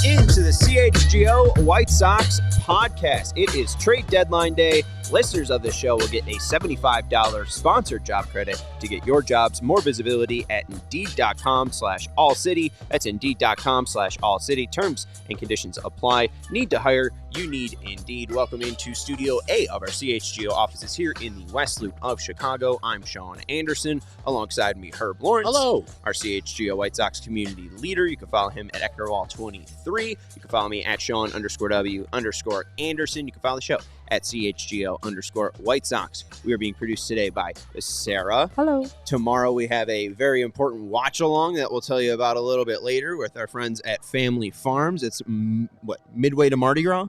Into the CHGO White Sox podcast. It is trade deadline day. Listeners of this show will get a $75 sponsored job credit to get your jobs more visibility at Indeed.com/AllCity. That's Indeed.com/AllCity. Terms and conditions apply. Need to hire? You need Indeed. Welcome into Studio A of our CHGO offices here in the West Loop of Chicago. I'm Sean Anderson. Alongside me, Herb Lawrence. Hello. Our CHGO White Sox community leader. You can follow him at Eckerwall23. You can follow me at Sean_W_Anderson. You can follow the show at CHGO_White Sox. We are being produced today by Sarah. Hello. Tomorrow we have a very important watch along that we'll tell you about a little bit later with our friends at Family Farms. It's midway to Mardi Gras?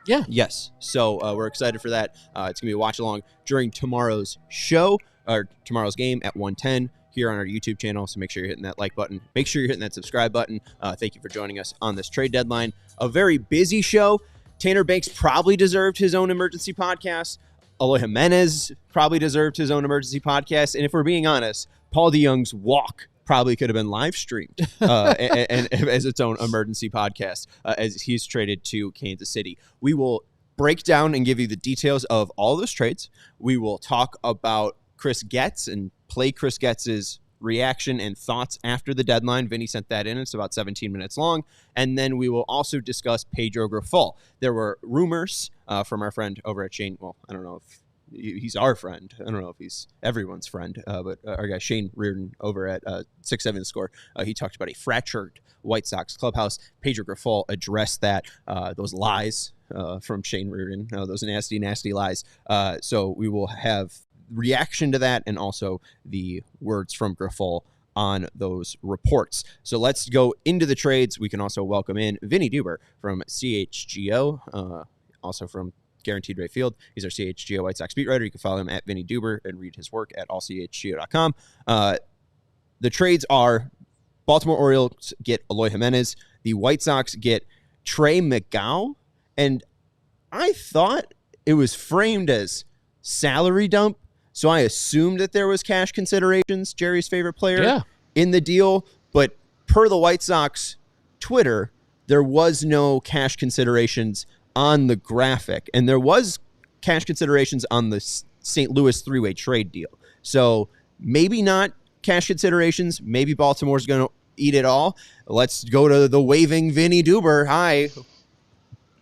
Yeah. Yes. So we're excited for that. It's going to be a watch along during tomorrow's show, or tomorrow's game at 1:10 here on our YouTube channel. So make sure you're hitting that like button. Make sure you're hitting that subscribe button. Thank you for joining us on this trade deadline. A very busy show. Tanner Banks probably deserved his own emergency podcast. Eloy Jimenez probably deserved his own emergency podcast. And if we're being honest, Paul DeJong's walk probably could have been live streamed and as its own emergency podcast as he's traded to Kansas City. We will break down and give you the details of all those trades. We will talk about Chris Getz and play Chris Getz's reaction and thoughts after the deadline. Vinnie sent that in. It's about 17 minutes long. And then we will also discuss Pedro Grifol. There were rumors from our friend over at Shane. Well, I don't know if he's our friend. I don't know if he's everyone's friend, but our guy Shane Reardon over at 670 The Score, he talked about a fractured White Sox clubhouse. Pedro Grifol addressed that, those lies from Shane Reardon, those nasty, nasty lies. So we will have reaction to that and also the words from Grifol on those reports. So let's go into the trades. We can also welcome in Vinnie Duber from CHGO, also from Guaranteed Rate Field. He's our CHGO White Sox beat writer. You can follow him at Vinnie Duber and read his work at allchgo.com. The trades are Baltimore Orioles get Eloy Jimenez. The White Sox get Trey McGow. And I thought it was framed as salary dump, so I assumed that there was cash considerations, Jerry's favorite player, in the deal. But per the White Sox Twitter, there was no cash considerations on the graphic. And there was cash considerations on the St. Louis three-way trade deal. So maybe not cash considerations. Maybe Baltimore's going to eat it all. Let's go to the waving Vinnie Duber. Hi.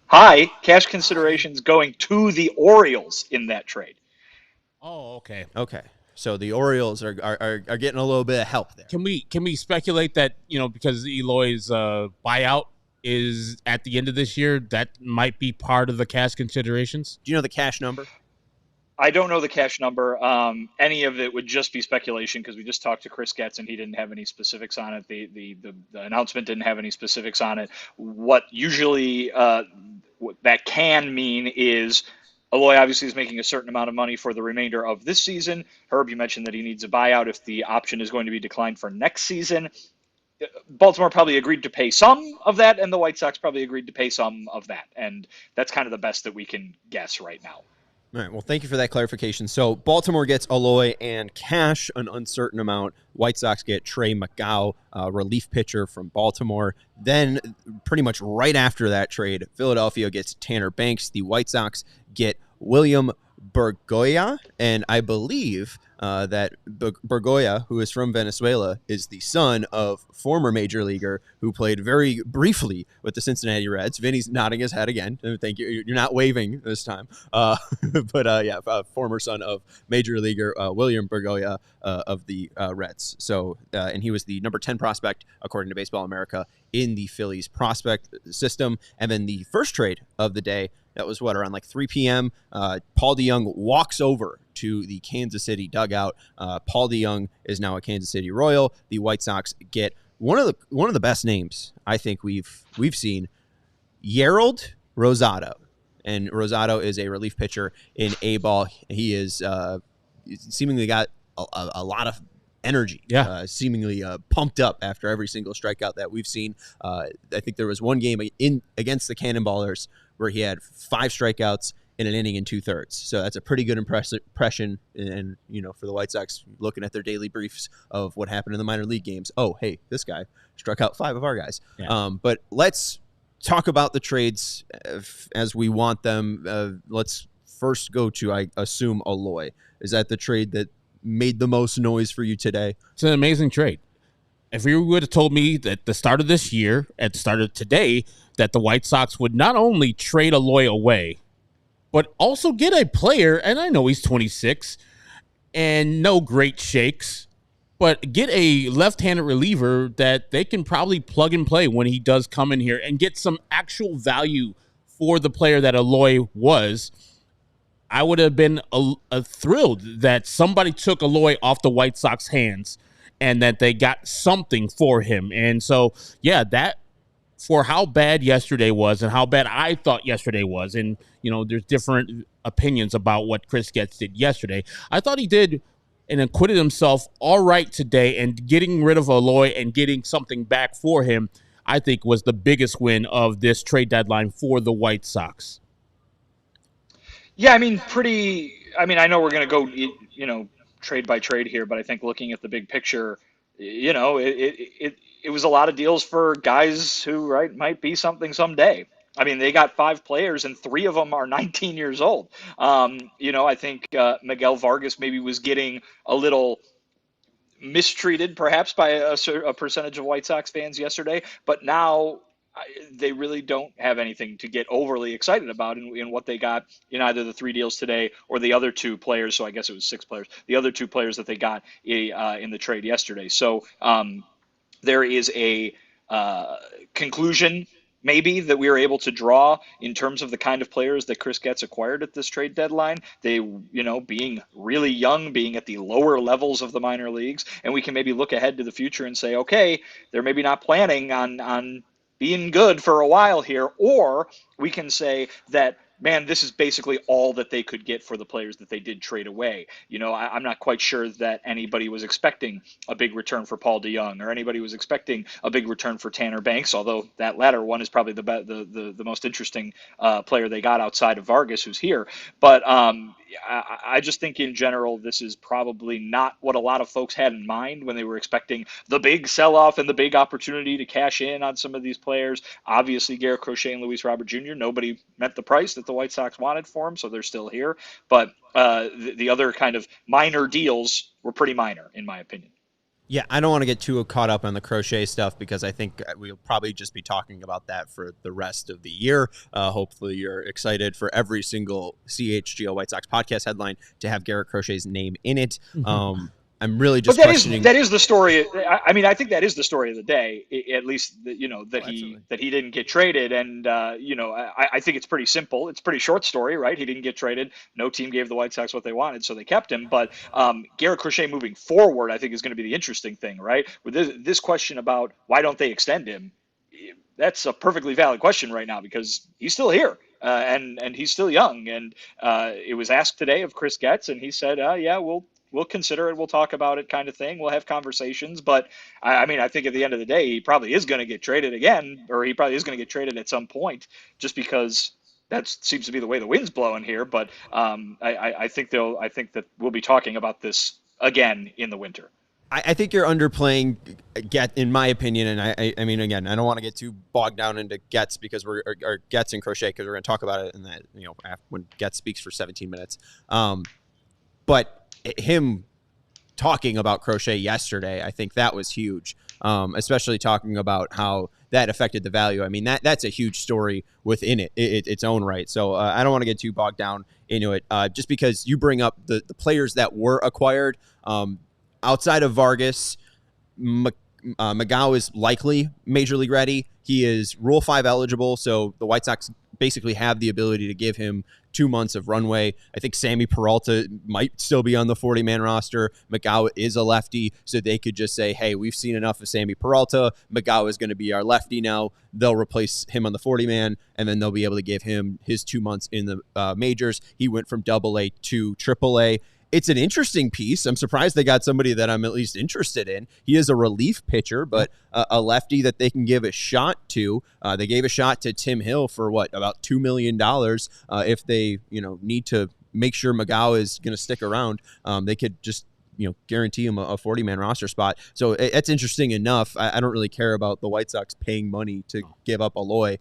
Hi. Cash considerations going to the Orioles in that trade. Oh, okay. Okay. So the Orioles are getting a little bit of help there. Can we speculate that, because Eloy's buyout is at the end of this year, that might be part of the cash considerations? Do you know the cash number? I don't know the cash number. Any of it would just be speculation because we just talked to Chris Getz and he didn't have any specifics on it. The announcement didn't have any specifics on it. What usually that can mean is Eloy obviously is making a certain amount of money for the remainder of this season. Herb, you mentioned that he needs a buyout if the option is going to be declined for next season. Baltimore probably agreed to pay some of that, and the White Sox probably agreed to pay some of that. And that's kind of the best that we can guess right now. All right, well, thank you for that clarification. So Baltimore gets Eloy and cash, an uncertain amount. White Sox get Trey McGow, relief pitcher from Baltimore. Then pretty much right after that trade, Philadelphia gets Tanner Banks. The White Sox get William Bergoya, and I believe that Bergoya, who is from Venezuela, is the son of former major leaguer who played very briefly with the Cincinnati Reds. Vinny's nodding his head again. Thank you. You're not waving this time. But former son of major leaguer William Bergoya of the Reds. So, and he was the number 10 prospect, according to Baseball America, in the Phillies prospect system. And then the first trade of the day, that was around like 3 p.m. Paul DeJong walks over to the Kansas City dugout. Paul DeJong is now a Kansas City Royal. The White Sox get one of the best names I think we've seen, Yerald Rosado. And Rosado is a relief pitcher in A-ball. He is seemingly got a lot of energy, seemingly pumped up after every single strikeout that we've seen. I think there was one game against the Cannonballers where he had 5 strikeouts in an inning and 2/3. So that's a pretty good impression. And, for the White Sox, looking at their daily briefs of what happened in the minor league games. Oh, hey, this guy struck out 5 of our guys. Yeah. But let's talk about the trades as we want them. Let's first go to, I assume, Eloy. Is that the trade that made the most noise for you today? It's an amazing trade. If you would have told me at the start of this year, at the start of today, that the White Sox would not only trade Eloy away, but also get a player, and I know he's 26, and no great shakes, but get a left-handed reliever that they can probably plug and play when he does come in here and get some actual value for the player that Eloy was, I would have been thrilled that somebody took Eloy off the White Sox hands and that they got something for him. And so, yeah, that for how bad yesterday was and how bad I thought yesterday was, and, there's different opinions about what Chris Getz did yesterday. I thought he did and acquitted himself all right today, and getting rid of Eloy and getting something back for him, I think, was the biggest win of this trade deadline for the White Sox. Yeah, I know we're going to go, trade by trade here, but I think looking at the big picture, it was a lot of deals for guys who, might be something someday. I mean, they got 5 players, and 3 of them are 19 years old. I think Miguel Vargas maybe was getting a little mistreated, perhaps, by a percentage of White Sox fans yesterday. But now they really don't have anything to get overly excited about in what they got in either the 3 deals today or the other 2 players. So I guess it was 6 players. The other 2 players that they got in the trade yesterday. So there is a conclusion maybe that we were able to draw in terms of the kind of players that Chris Getz acquired at this trade deadline. They, being really young, being at the lower levels of the minor leagues, and we can maybe look ahead to the future and say, okay, they're maybe not planning on being good for a while here, or we can say that, man, this is basically all that they could get for the players that they did trade away. I'm not quite sure that anybody was expecting a big return for Paul DeJong, or anybody was expecting a big return for Tanner Banks, although that latter one is probably the most interesting player they got outside of Vargas, who's here. But I just think in general, this is probably not what a lot of folks had in mind when they were expecting the big sell-off and the big opportunity to cash in on some of these players. Obviously, Garrett, Crochet, and Luis Robert Jr., nobody met the price that the White Sox wanted for him, so they're still here. But the other kind of minor deals were pretty minor, in my opinion. Yeah, I don't want to get too caught up on the Crochet stuff because I think we'll probably just be talking about that for the rest of the year. Hopefully you're excited for every single CHGO White Sox podcast headline to have Garrett Crochet's name in it. I'm really just questioning. That is the story. I think that is the story of the day, at least, that he didn't get traded. And, I think it's pretty simple. It's a pretty short story, right? He didn't get traded. No team gave the White Sox what they wanted, so they kept him. But Garrett Crochet moving forward, I think, is going to be the interesting thing, right? With this question about why don't they extend him, that's a perfectly valid question right now because he's still here. And he's still young. And it was asked today of Chris Getz, and he said, yeah, we'll consider it. We'll talk about it, kind of thing. We'll have conversations. But I think at the end of the day, he probably is going to get traded again, or he probably is going to get traded at some point, just because that seems to be the way the wind's blowing here. But I think that we'll be talking about this again in the winter. I think you're underplaying Getz, in my opinion, and I mean, again, I don't want to get too bogged down into Getz because or Getz and Crochet because we're going to talk about it in that when Getz speaks for 17 minutes. But him talking about Crochet yesterday, I think that was huge, especially talking about how that affected the value. I mean, that's a huge story within its own right. So I don't want to get too bogged down into it. Just because you bring up the players that were acquired. Outside of Vargas, Magao is likely Major League ready. He is Rule 5 eligible, so the White Sox basically have the ability to give him 2 months of runway. I think Sammy Peralta might still be on the 40-man roster. McGowan is a lefty, so they could just say, hey, we've seen enough of Sammy Peralta. McGowan is going to be our lefty now. They'll replace him on the 40-man, and then they'll be able to give him his 2 months in the majors. He went from AA to AAA. It's an interesting piece. I'm surprised they got somebody that I'm at least interested in. He is a relief pitcher, but a lefty that they can give a shot to. They gave a shot to Tim Hill for about $2 million. If they, need to make sure McGowan is going to stick around, they could just, guarantee him a 40-man roster spot. So it's interesting enough. I don't really care about the White Sox paying money to give up Eloy.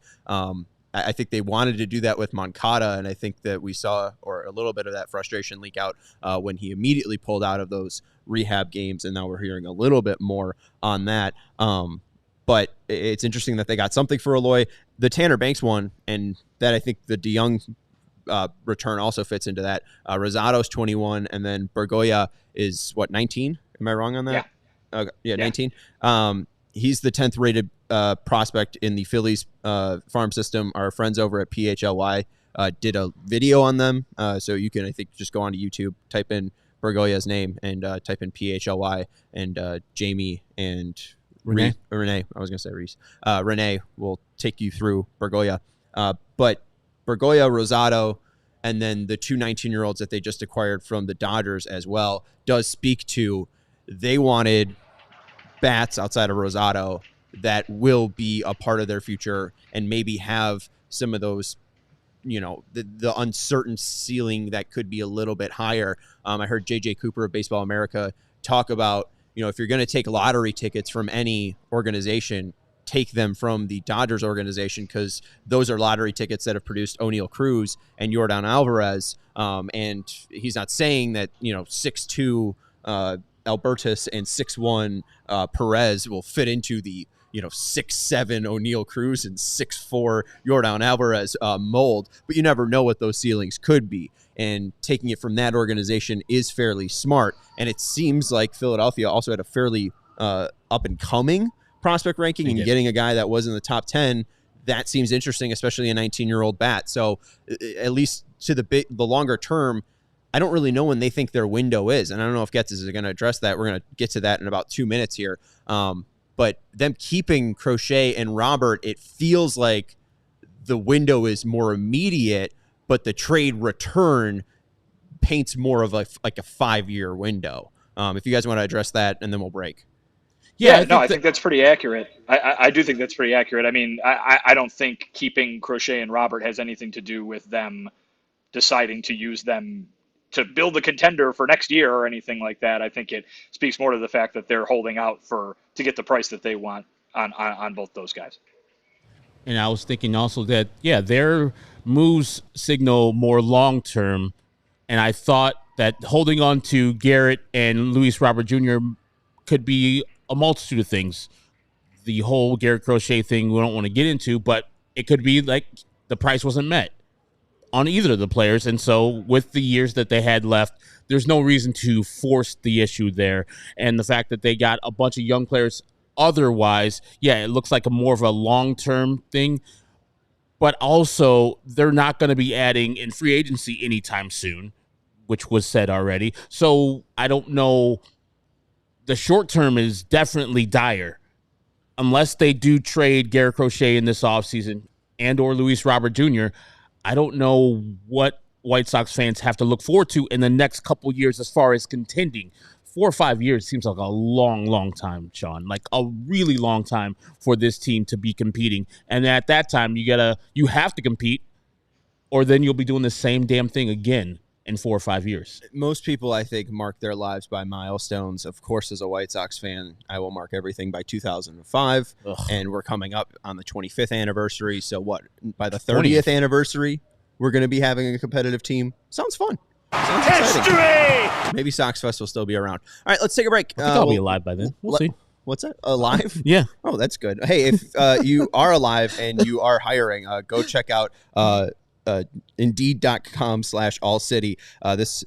I think they wanted to do that with Moncada, and I think that we saw a little bit of that frustration leak out when he immediately pulled out of those rehab games, and now we're hearing a little bit more on that. But it's interesting that they got something for Eloy. The Tanner Banks one, and that I think the DeJong return also fits into that. Rosado's 21, and then Bergoya is, 19? Am I wrong on that? Yeah. Yeah, 19. He's the 10th rated prospect in the Phillies farm system. Our friends over at PHLY did a video on them. So you can, I think, just go onto YouTube, type in Bergoya's name, and type in PHLY, and Jamie and Renee. I was going to say Reese. Renee will take you through Bergoya. But Bergoya, Rosado, and then the two 19-year-olds that they just acquired from the Dodgers as well does speak to they wanted bats outside of Rosado that will be a part of their future and maybe have some of those, the uncertain ceiling that could be a little bit higher. I heard JJ Cooper of Baseball America talk about, if you're going to take lottery tickets from any organization, take them from the Dodgers organization, because those are lottery tickets that have produced O'Neal Cruz and Yordan Alvarez. And he's not saying that, 6'2", Albertus and 6'1", Perez will fit into the 6'7" O'Neal Cruz and 6'4" Yordan Alvarez mold, but you never know what those ceilings could be. And taking it from that organization is fairly smart. And it seems like Philadelphia also had a fairly up and coming prospect ranking, and getting a guy that was in the top 10, that seems interesting, especially a 19-year-old bat. So at least to the longer term, I don't really know when they think their window is. And I don't know if Getz is going to address that. We're going to get to that in about 2 minutes here. But them keeping Crochet and Robert, it feels like the window is more immediate, but the trade return paints more of like a 5-year window. If you guys want to address that, and then we'll break. Yeah, I think that's pretty accurate. I do think that's pretty accurate. I mean, I don't think keeping Crochet and Robert has anything to do with them deciding to use them to build a contender for next year or anything like that. I think it speaks more to the fact that they're holding out to get the price that they want on both those guys. And I was thinking also that, their moves signal more long-term. And I thought that holding on to Garrett and Luis Robert Jr. could be a multitude of things. The whole Garrett Crochet thing we don't want to get into, but it could be like the price wasn't met on either of the players. And so with the years that they had left, there's no reason to force the issue there. And the fact that they got a bunch of young players otherwise, it looks like more of a long-term thing. But also, they're not going to be adding in free agency anytime soon, which was said already. So I don't know. The short term is definitely dire. Unless they do trade Garrett Crochet in this offseason and or Luis Robert Jr., I don't know what White Sox fans have to look forward to in the next couple years as far as contending. 4 or 5 years seems like a long, long time, Sean. Like a really long time for this team to be competing. And at that time, you have to compete, or then you'll be doing the same damn thing again in 4 or 5 years. Most people, I think, mark their lives by milestones. Of course, as a White Sox fan, I will mark everything by 2005. And we're coming up on the 25th anniversary. So by the 30th anniversary, we're going to be having a competitive team. Sounds fun. Sounds exciting. Maybe Sox Fest will still be around. All right, let's take a break. I think I'll be alive by then. We'll see. What's that? Alive? Yeah. Oh, that's good. Hey, if you are alive and you are hiring, go check out Indeed.com/AllCity. This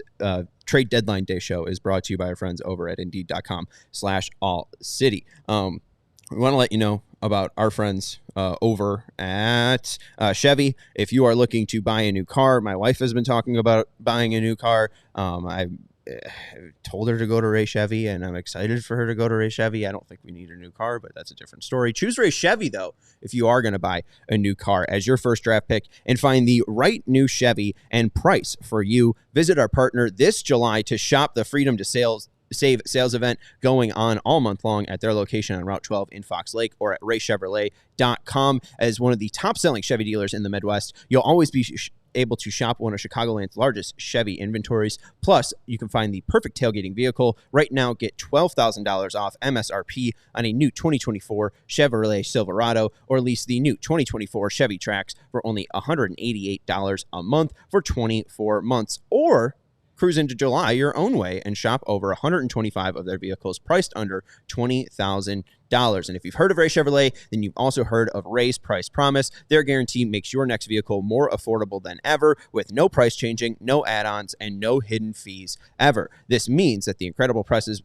trade deadline day show is brought to you by our friends over at Indeed.com/AllCity. We want to let you know about our friends over at Chevy. If you are looking to buy a new car, my wife has been talking about buying a new car. I told her to go to Ray Chevy, and I'm excited for her to go to Ray Chevy. I don't think we need a new car, but that's a different story. Choose Ray Chevy, though, if you are going to buy a new car as your first draft pick and find the right new Chevy and price for you. Visit our partner this July to shop the Freedom to Save sales event going on all month long at their location on Route 12 in Fox Lake or at raychevrolet.com. As one of the top-selling Chevy dealers in the Midwest, you'll always be able to shop one of Chicagoland's largest Chevy inventories. Plus, you can find the perfect tailgating vehicle. Right now, get $12,000 off MSRP on a new 2024 Chevrolet Silverado, or lease the new 2024 Chevy Trax for only $188 a month for 24 months. Or cruise into July your own way and shop over 125 of their vehicles priced under $20,000. And if you've heard of Ray Chevrolet, then you've also heard of Ray's Price Promise. Their guarantee makes your next vehicle more affordable than ever, with no price changing, no add-ons, and no hidden fees ever. This means that the incredible prices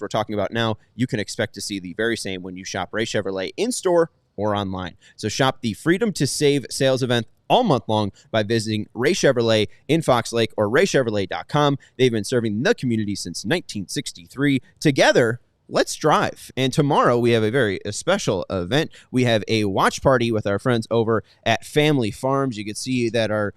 we're talking about now, you can expect to see the very same when you shop Ray Chevrolet in-store or online. So shop the Freedom to Save sales event all month long by visiting Ray Chevrolet in Fox Lake or raychevrolet.com. They've been serving the community since 1963. Together, let's drive. And tomorrow we have a very special event. We have a watch party with our friends over at Family Farms. You can see that our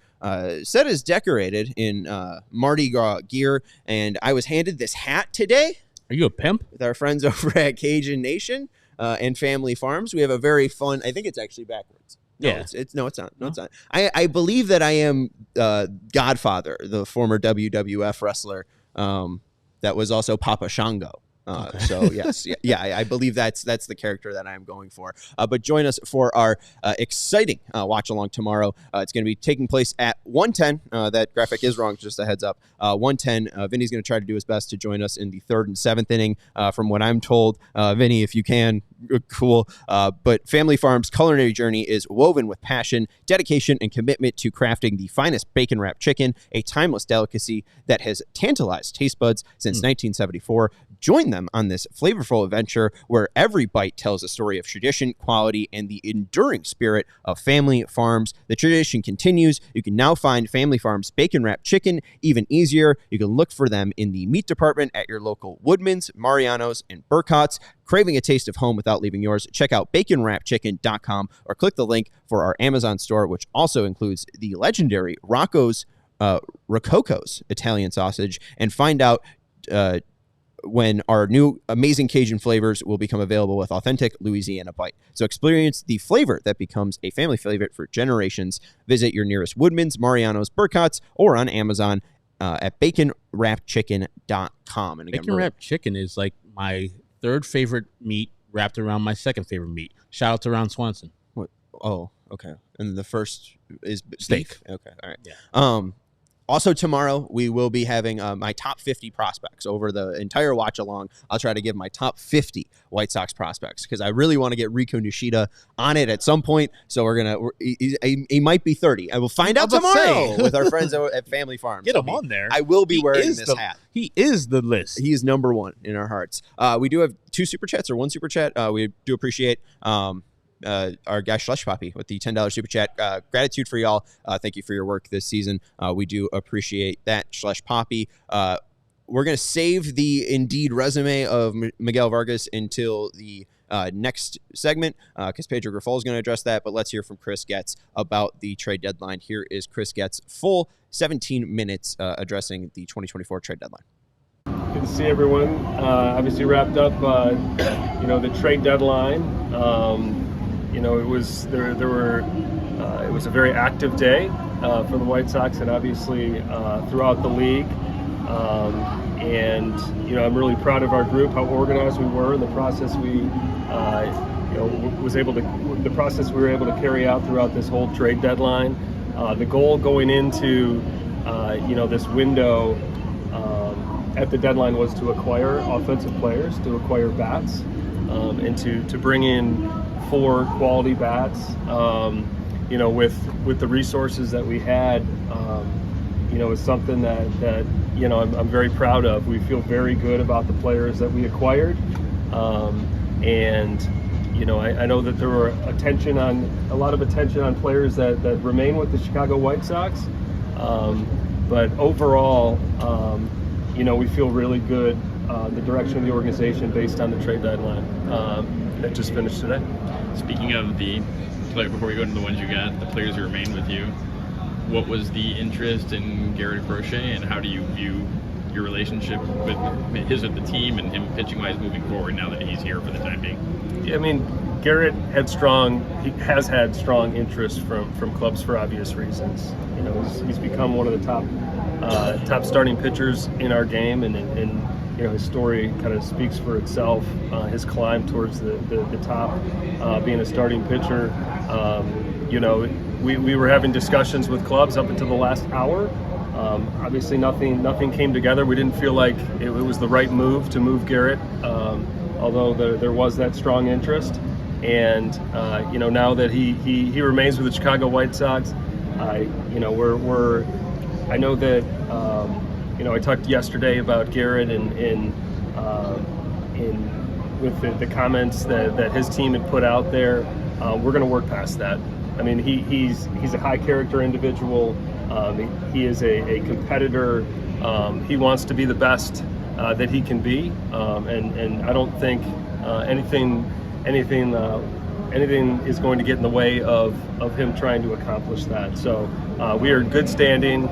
set is decorated in Mardi Gras gear, and I was handed this hat today. Are you a pimp? With our friends over at Cajun Nation and Family Farms. We have a very fun, I think it's actually backwards. No, yeah. It's not. No, it's not. I believe that I am Godfather, the former WWF wrestler that was also Papa Shango. Okay. So yes, I believe that's the character that I am going for. But join us for our exciting watch along tomorrow. It's going to be taking place at 1:10. That graphic is wrong, just a heads up. 1:10. Vinny's going to try to do his best to join us in the 3rd and 7th inning. From what I'm told, Vinny, if you can, cool. But Family Farms' culinary journey is woven with passion, dedication, and commitment to crafting the finest bacon wrapped chicken, a timeless delicacy that has tantalized taste buds since 1974. Join them on this flavorful adventure where every bite tells a story of tradition, quality, and the enduring spirit of Family Farms. The tradition continues. You can now find Family Farms bacon wrapped chicken even easier. You can look for them in the meat department at your local Woodman's, Mariano's, and Burcott's. Craving a taste of home without leaving yours? Check out baconwrapchicken.com or click the link for our Amazon store, which also includes the legendary Rocco's Rococo's Italian sausage, and find out when our new amazing Cajun flavors will become available with authentic Louisiana bite. So experience the flavor that becomes a family favorite for generations. Visit your nearest Woodman's, Mariano's, Burcott's, or on Amazon at baconwrapchicken.com. And again, bacon wrapped chicken is like my 3rd favorite meat wrapped around my 2nd favorite meat. Shout out to Ron Swanson. What? Oh, okay. And the first is steak. Beef? Okay, all right. Yeah. Also tomorrow, we will be having my top 50 prospects over the entire watch along. I'll try to give my top 50 White Sox prospects because I really want to get Rico Nishida on it at some point. So he might be 30. I will find out tomorrow with our friends at Family Farms. Get him on there. I will be wearing this hat. He is the list. He is number 1 in our hearts. We do have 2 super chats or 1 super chat. We do appreciate our guy Slush Poppy with the $10 super chat. Gratitude for y'all. Thank you for your work this season. We do appreciate that, Slush Poppy. We're going to save the Indeed resume of Miguel Vargas until the next segment because Pedro Grifol is going to address that. But let's hear from Chris Getz about the trade deadline. Here is Chris Getz, full 17 minutes addressing the 2024 trade deadline. Good to see everyone. Obviously wrapped up, the trade deadline. It was it was a very active day for the White Sox and obviously throughout the league. I'm really proud of our group, how organized we were, and the process we were able to carry out throughout this whole trade deadline. The goal going into this window at the deadline was to acquire offensive players, to acquire bats, and to bring in 4 quality bats. With the resources that we had, is something that I'm very proud of. We feel very good about the players that we acquired, and I know that there were a lot of attention on players that remain with the Chicago White Sox, but overall, we feel really good the direction of the organization based on the trade deadline that just finished today. Speaking of before we go into the ones you got, the players who remain with you, what was the interest in Garrett Crochet, and how do you view your relationship with the team and him pitching wise moving forward now that he's here for the time being? Yeah, I mean, Garrett has had strong interest from clubs for obvious reasons. He's become one of the top starting pitchers in our game, and his story kind of speaks for itself. His climb towards the top, being a starting pitcher. We were having discussions with clubs up until the last hour. Obviously, nothing came together. We didn't feel like it was the right move to move Garrett, although there was that strong interest. And now that he remains with the Chicago White Sox, I know that I talked yesterday about Garrett and with the comments that his team had put out there. We're going to work past that. I mean, he's a high character individual. He is a competitor. He wants to be the best that he can be, and I don't think anything is going to get in the way of him trying to accomplish that. So we are in good standing.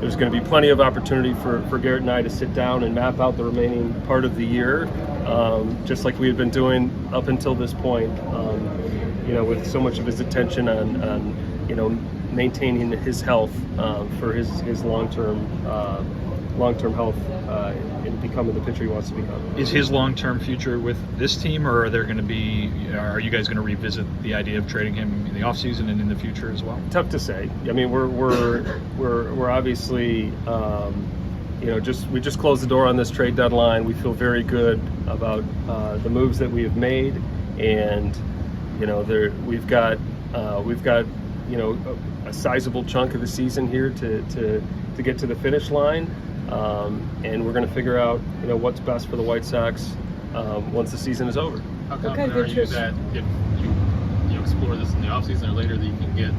There's going to be plenty of opportunity for Garrett and I to sit down and map out the remaining part of the year, just like we had been doing up until this point. With so much of his attention on maintaining his health for his long-term health in becoming the pitcher he wants to become. Is his long-term future with this team, or are you guys going to revisit the idea of trading him in the offseason and in the future as well? Tough to say. I mean, we're obviously we just closed the door on this trade deadline. We feel very good about the moves that we have made, and we've got a sizable chunk of the season here to get to the finish line, and we're going to figure out what's best for the White Sox once the season is over. How confident are you that if you explore this in the offseason or later, that you can get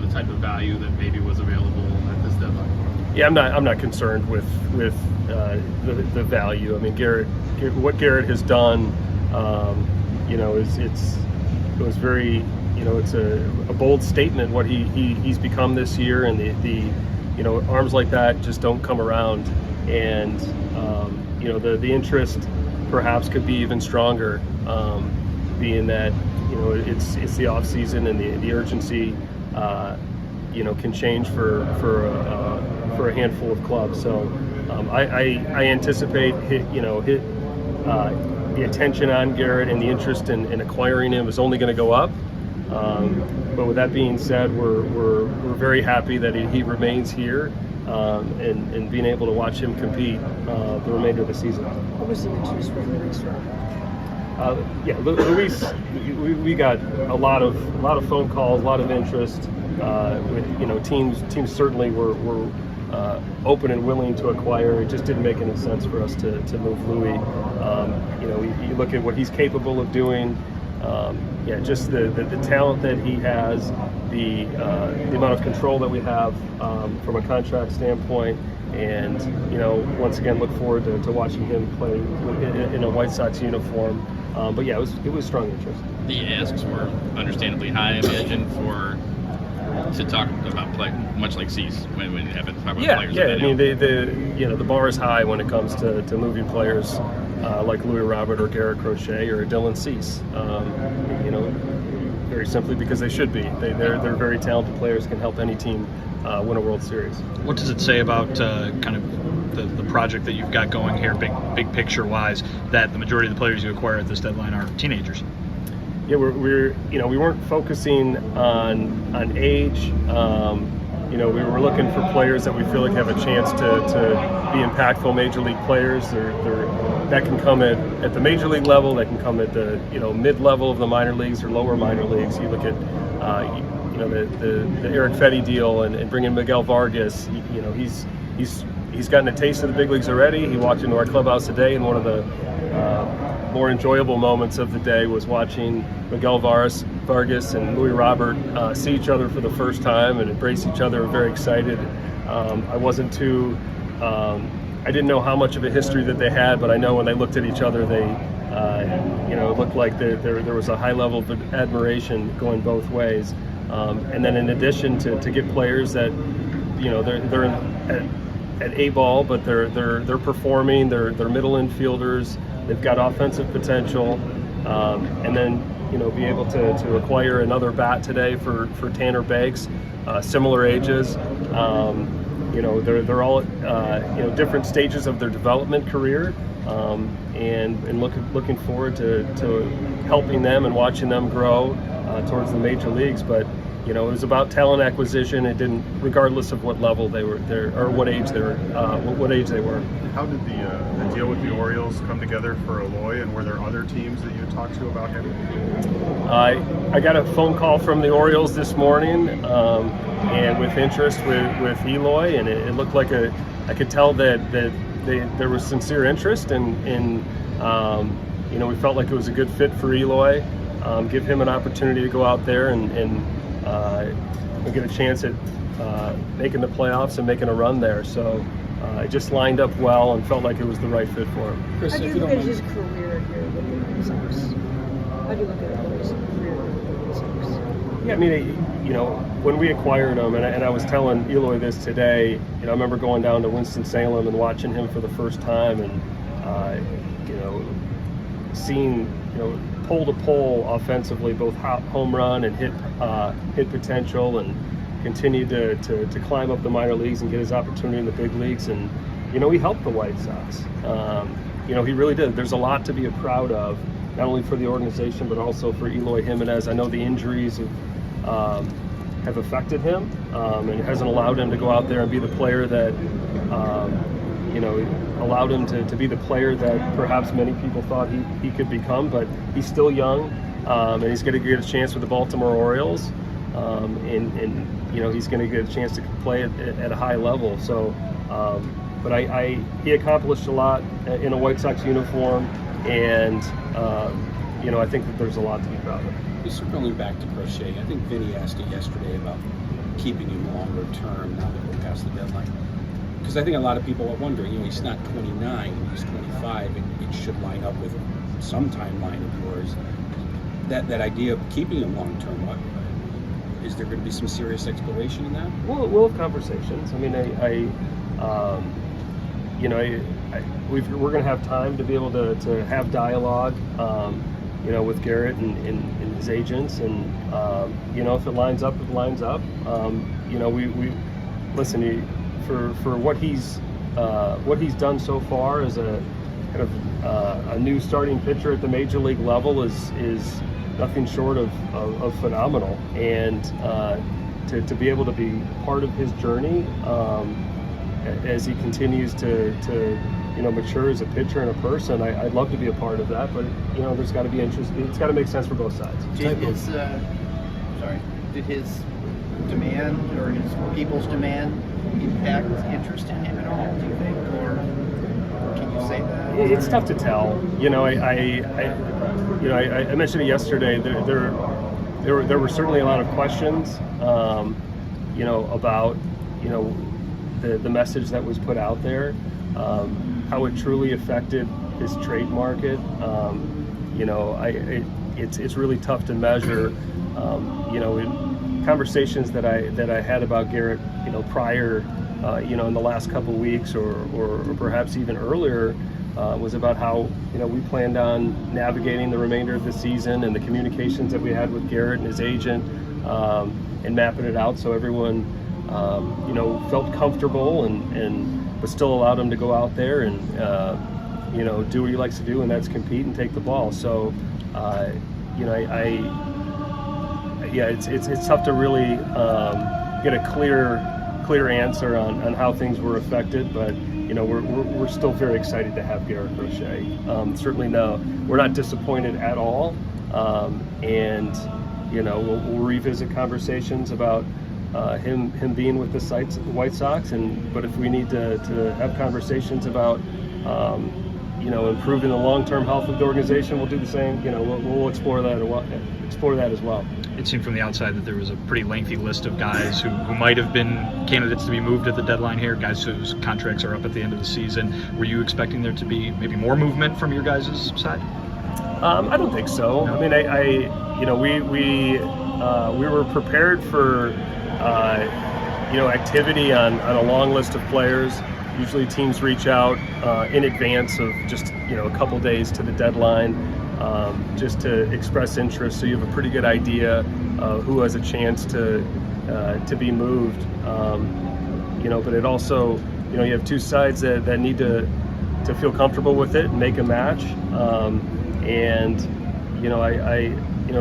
the type of value that maybe was available at this deadline? Yeah, I'm not concerned with the value. I mean, what Garrett has done, it was very, it's a bold statement what he's become this year, and the arms like that just don't come around, and the interest perhaps could be even stronger, being that it's the off season and the urgency can change for a handful of clubs. So I anticipate the attention on Garrett and the interest in acquiring him is only going to go up. But with that being said, we're very happy that he remains here, and being able to watch him compete the remainder of the season. What was the interest for Luis? Luis, we got a lot of phone calls, a lot of interest. With teams certainly were open and willing to acquire. It just didn't make any sense for us to move Louis. You look at what he's capable of doing. Just the talent that he has, the amount of control that we have from a contract standpoint, and once again look forward to watching him play in a White Sox uniform. It was strong interest. The asks were understandably high, I imagine, to talk about play, much like Cease when you have to talk about players. Yeah. I mean, the bar is high when it comes to moving players like Eloy Robert or Garrett Crochet or Dylan Cease. Very simply because they should be. They're very talented players, can help any team win a World Series. What does it say about kind of the project that you've got going here, big picture wise, that the majority of the players you acquire at this deadline are teenagers? Yeah, we weren't focusing on age. We were looking for players that we feel like have a chance to be impactful major league players. That can come at the major league level. That can come at the mid level of the minor leagues or lower minor leagues. You look at the Eric Fetty deal and bringing Miguel Vargas. He's gotten a taste of the big leagues already. He walked into our clubhouse today in one of the more enjoyable moments of the day was watching Miguel Vargas and Luis Robert see each other for the first time and embrace each other. Very excited. I didn't know how much of a history that they had, but I know when they looked at each other, they, it looked like there was a high level of admiration going both ways. And then in addition to get players that, they're at A-ball, but they're performing. They're middle infielders. They've got offensive potential, and then be able to acquire another bat today for Tanner Banks, similar ages. They're all at different stages of their development career, and looking forward to helping them and watching them grow towards the major leagues. But it was about talent acquisition. It didn't, regardless of what level they were there or what age they were. How did the deal with the Orioles come together for Eloy, and were there other teams that you talked to about him? I got a phone call from the Orioles this morning, and with interest with Eloy, and it looked like I could tell that there was sincere interest, and we felt like it was a good fit for Eloy. Give him an opportunity to go out there and get a chance at making the playoffs and making a run there. So it just lined up well and felt like it was the right fit for him. Chris, how do you look at his career here with the White Sox? How do you look at Eloy's career with the White Sox? Yeah, I mean, when we acquired him, and I was telling Eloy this today, I remember going down to Winston-Salem and watching him for the first time, and seeing pole to pole offensively, both home run and hit potential, and continue to climb up the minor leagues and get his opportunity in the big leagues. And he helped the White Sox. He really did. There's a lot to be proud of, not only for the organization but also for Eloy Jimenez. I know the injuries have affected him, and it hasn't allowed him to go out there and be the player that allowed him to be the player that perhaps many people thought he could become. But he's still young, and he's going to get a chance with the Baltimore Orioles, and he's going to get a chance to play at a high level. So, but he accomplished a lot in a White Sox uniform, and I think that there's a lot to be proud of. Circling back to Crochet, I think Vinnie asked you yesterday about keeping him longer term now that we're past the deadline. Because I think a lot of people are wondering, he's not 29, he's 25, and it should line up with some timeline of yours. That idea of keeping him long term, is there going to be some serious exploration in that? We'll have conversations. I mean, we're going to have time to be able to have dialogue, with Garrett and his agents, and if it lines up, it lines up. We listen. For what he's done so far as a kind of a new starting pitcher at the major league level is nothing short of phenomenal, and to be able to be part of his journey as he continues to mature as a pitcher and a person. I'd love to be a part of that, but there's got to be interest. It's got to make sense for both sides. Did his demand or his people's demand impact interest in him at all, do you think, or can you say that? It's tough to tell. I mentioned it yesterday. There were certainly a lot of questions, about the message that was put out there, how it truly affected his trade market. It's really tough to measure. In conversations that I had about Garrett, prior, in the last couple of weeks or perhaps even earlier, was about how we planned on navigating the remainder of the season, and the communications that we had with Garrett and his agent, and mapping it out so everyone felt comfortable but still allowed him to go out there and do what he likes to do, and that's compete and take the ball. So it's tough to really get a clear answer on how things were affected, but we're still very excited to have Garrett Crochet. Certainly we're not disappointed at all, and we'll revisit conversations about him being with the White Sox, but if we need to have conversations about improving the long-term health of the organization, we'll do the same. We'll explore that as well. It seemed from the outside that there was a pretty lengthy list of guys who might have been candidates to be moved at the deadline here, guys whose contracts are up at the end of the season. Were you expecting there to be maybe more movement from your guys' side? I don't think so. No. I mean, we were prepared for activity on a long list of players. Usually teams reach out in advance of just a couple days to the deadline, just to express interest, so you have a pretty good idea of who has a chance to be moved. But it also, you have two sides that need to feel comfortable with it and make a match.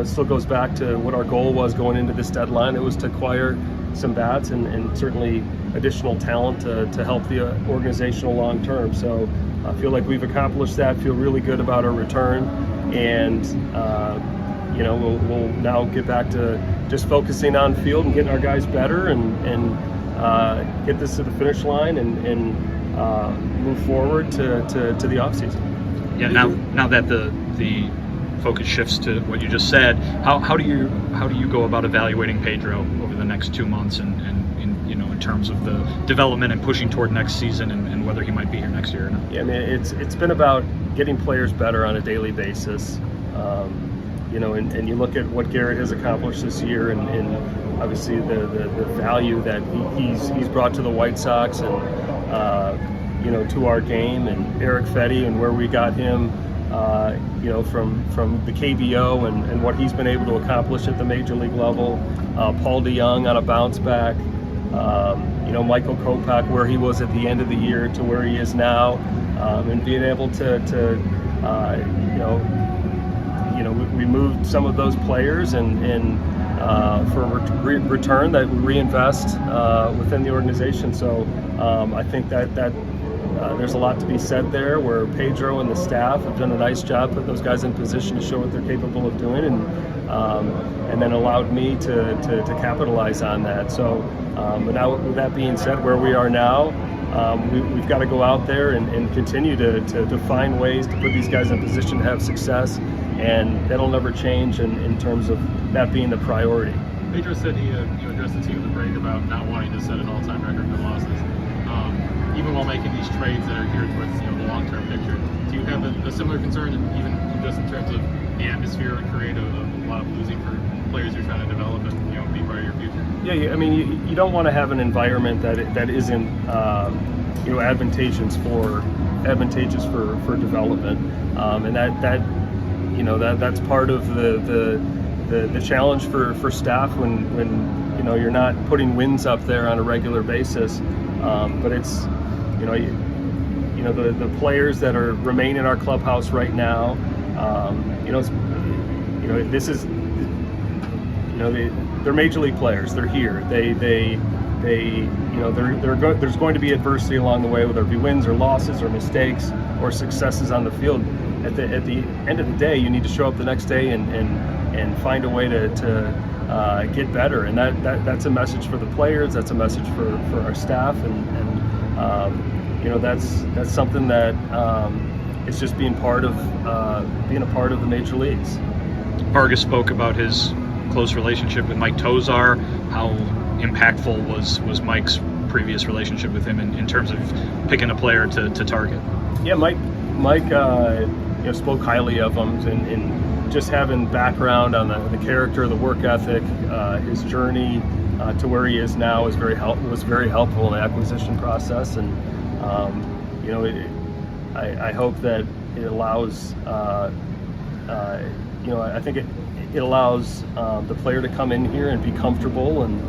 It still goes back to what our goal was going into this deadline. It was to acquire some bats and certainly additional talent to help the organizational long term. So I feel like we've accomplished that, feel really good about our return, and we'll now get back to just focusing on field and getting our guys better and get this to the finish line and move forward to the offseason. Yeah. Now that the focus shifts to what you just said, how do you go about evaluating Pedro over the next 2 months and in terms of the development and pushing toward next season and whether he might be here next year or not? Yeah, I mean, it's been about getting players better on a daily basis. And you look at what Garrett has accomplished this year and obviously the value that he's brought to the White Sox and to our game, and Eric Fetty and where we got him from the KBO and what he's been able to accomplish at the major league level. Paul DeJong on a bounce back. Michael Kopech, where he was at the end of the year to where he is now, and being able we moved some of those players and for return that we reinvest within the organization. So I think that there's a lot to be said there, where Pedro and the staff have done a nice job putting those guys in position to show what they're capable of doing, and then allowed me to capitalize on that. So, but now with that being said, where we are now, we've got to go out there and continue to find ways to put these guys in position to have success, and that'll never change in terms of that being the priority. Pedro said he addressed the team at the break about not wanting to set an all-time record for losses. Even while making these trades that are geared towards the long-term picture, do you have a similar concern, even just in terms of the atmosphere and create a lot of losing for players you're trying to develop and be part of your future? Yeah, I mean, you don't want to have an environment that isn't advantageous for development, and that's part of the challenge for staff when you're not putting wins up there on a regular basis, but it's the players that remain in our clubhouse right now. This is they're major league players. They're here. There's going to be adversity along the way, whether it be wins or losses or mistakes or successes on the field. At the end of the day, you need to show up the next day and find a way to get better. And that's a message for the players. That's a message for our staff, and that's something that is just being a part of the major leagues. Vargas spoke about his close relationship with Mike Tozar. How impactful was Mike's previous relationship with him in terms of picking a player to target? Yeah, Mike spoke highly of him, and just having background on the character, the work ethic, his journey to where he is now was very helpful in the acquisition process. And I hope that it allows I think it allows the player to come in here and be comfortable, and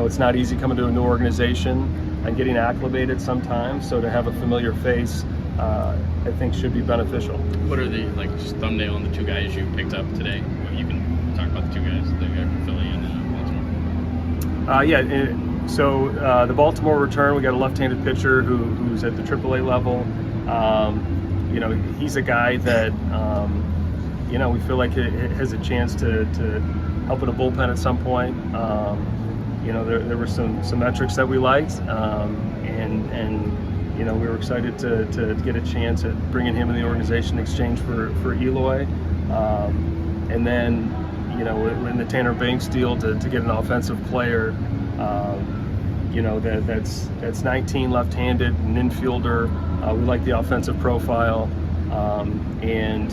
it's not easy coming to a new organization and getting acclimated sometimes, so to have a familiar face I think should be beneficial. What are the just thumbnail on the two guys you picked up today? You can talk about the two guys, the guy from Philly and Baltimore. So the Baltimore return, we got a left-handed pitcher who's at the AAA level. He's a guy that we feel like it has a chance to help in a bullpen at some point. There were some metrics that we liked, and we were excited to get a chance at bringing him in the organization in exchange for Eloy. And then, in the Tanner Banks deal to get an offensive player, that's 19, left-handed, an infielder. We like the offensive profile, and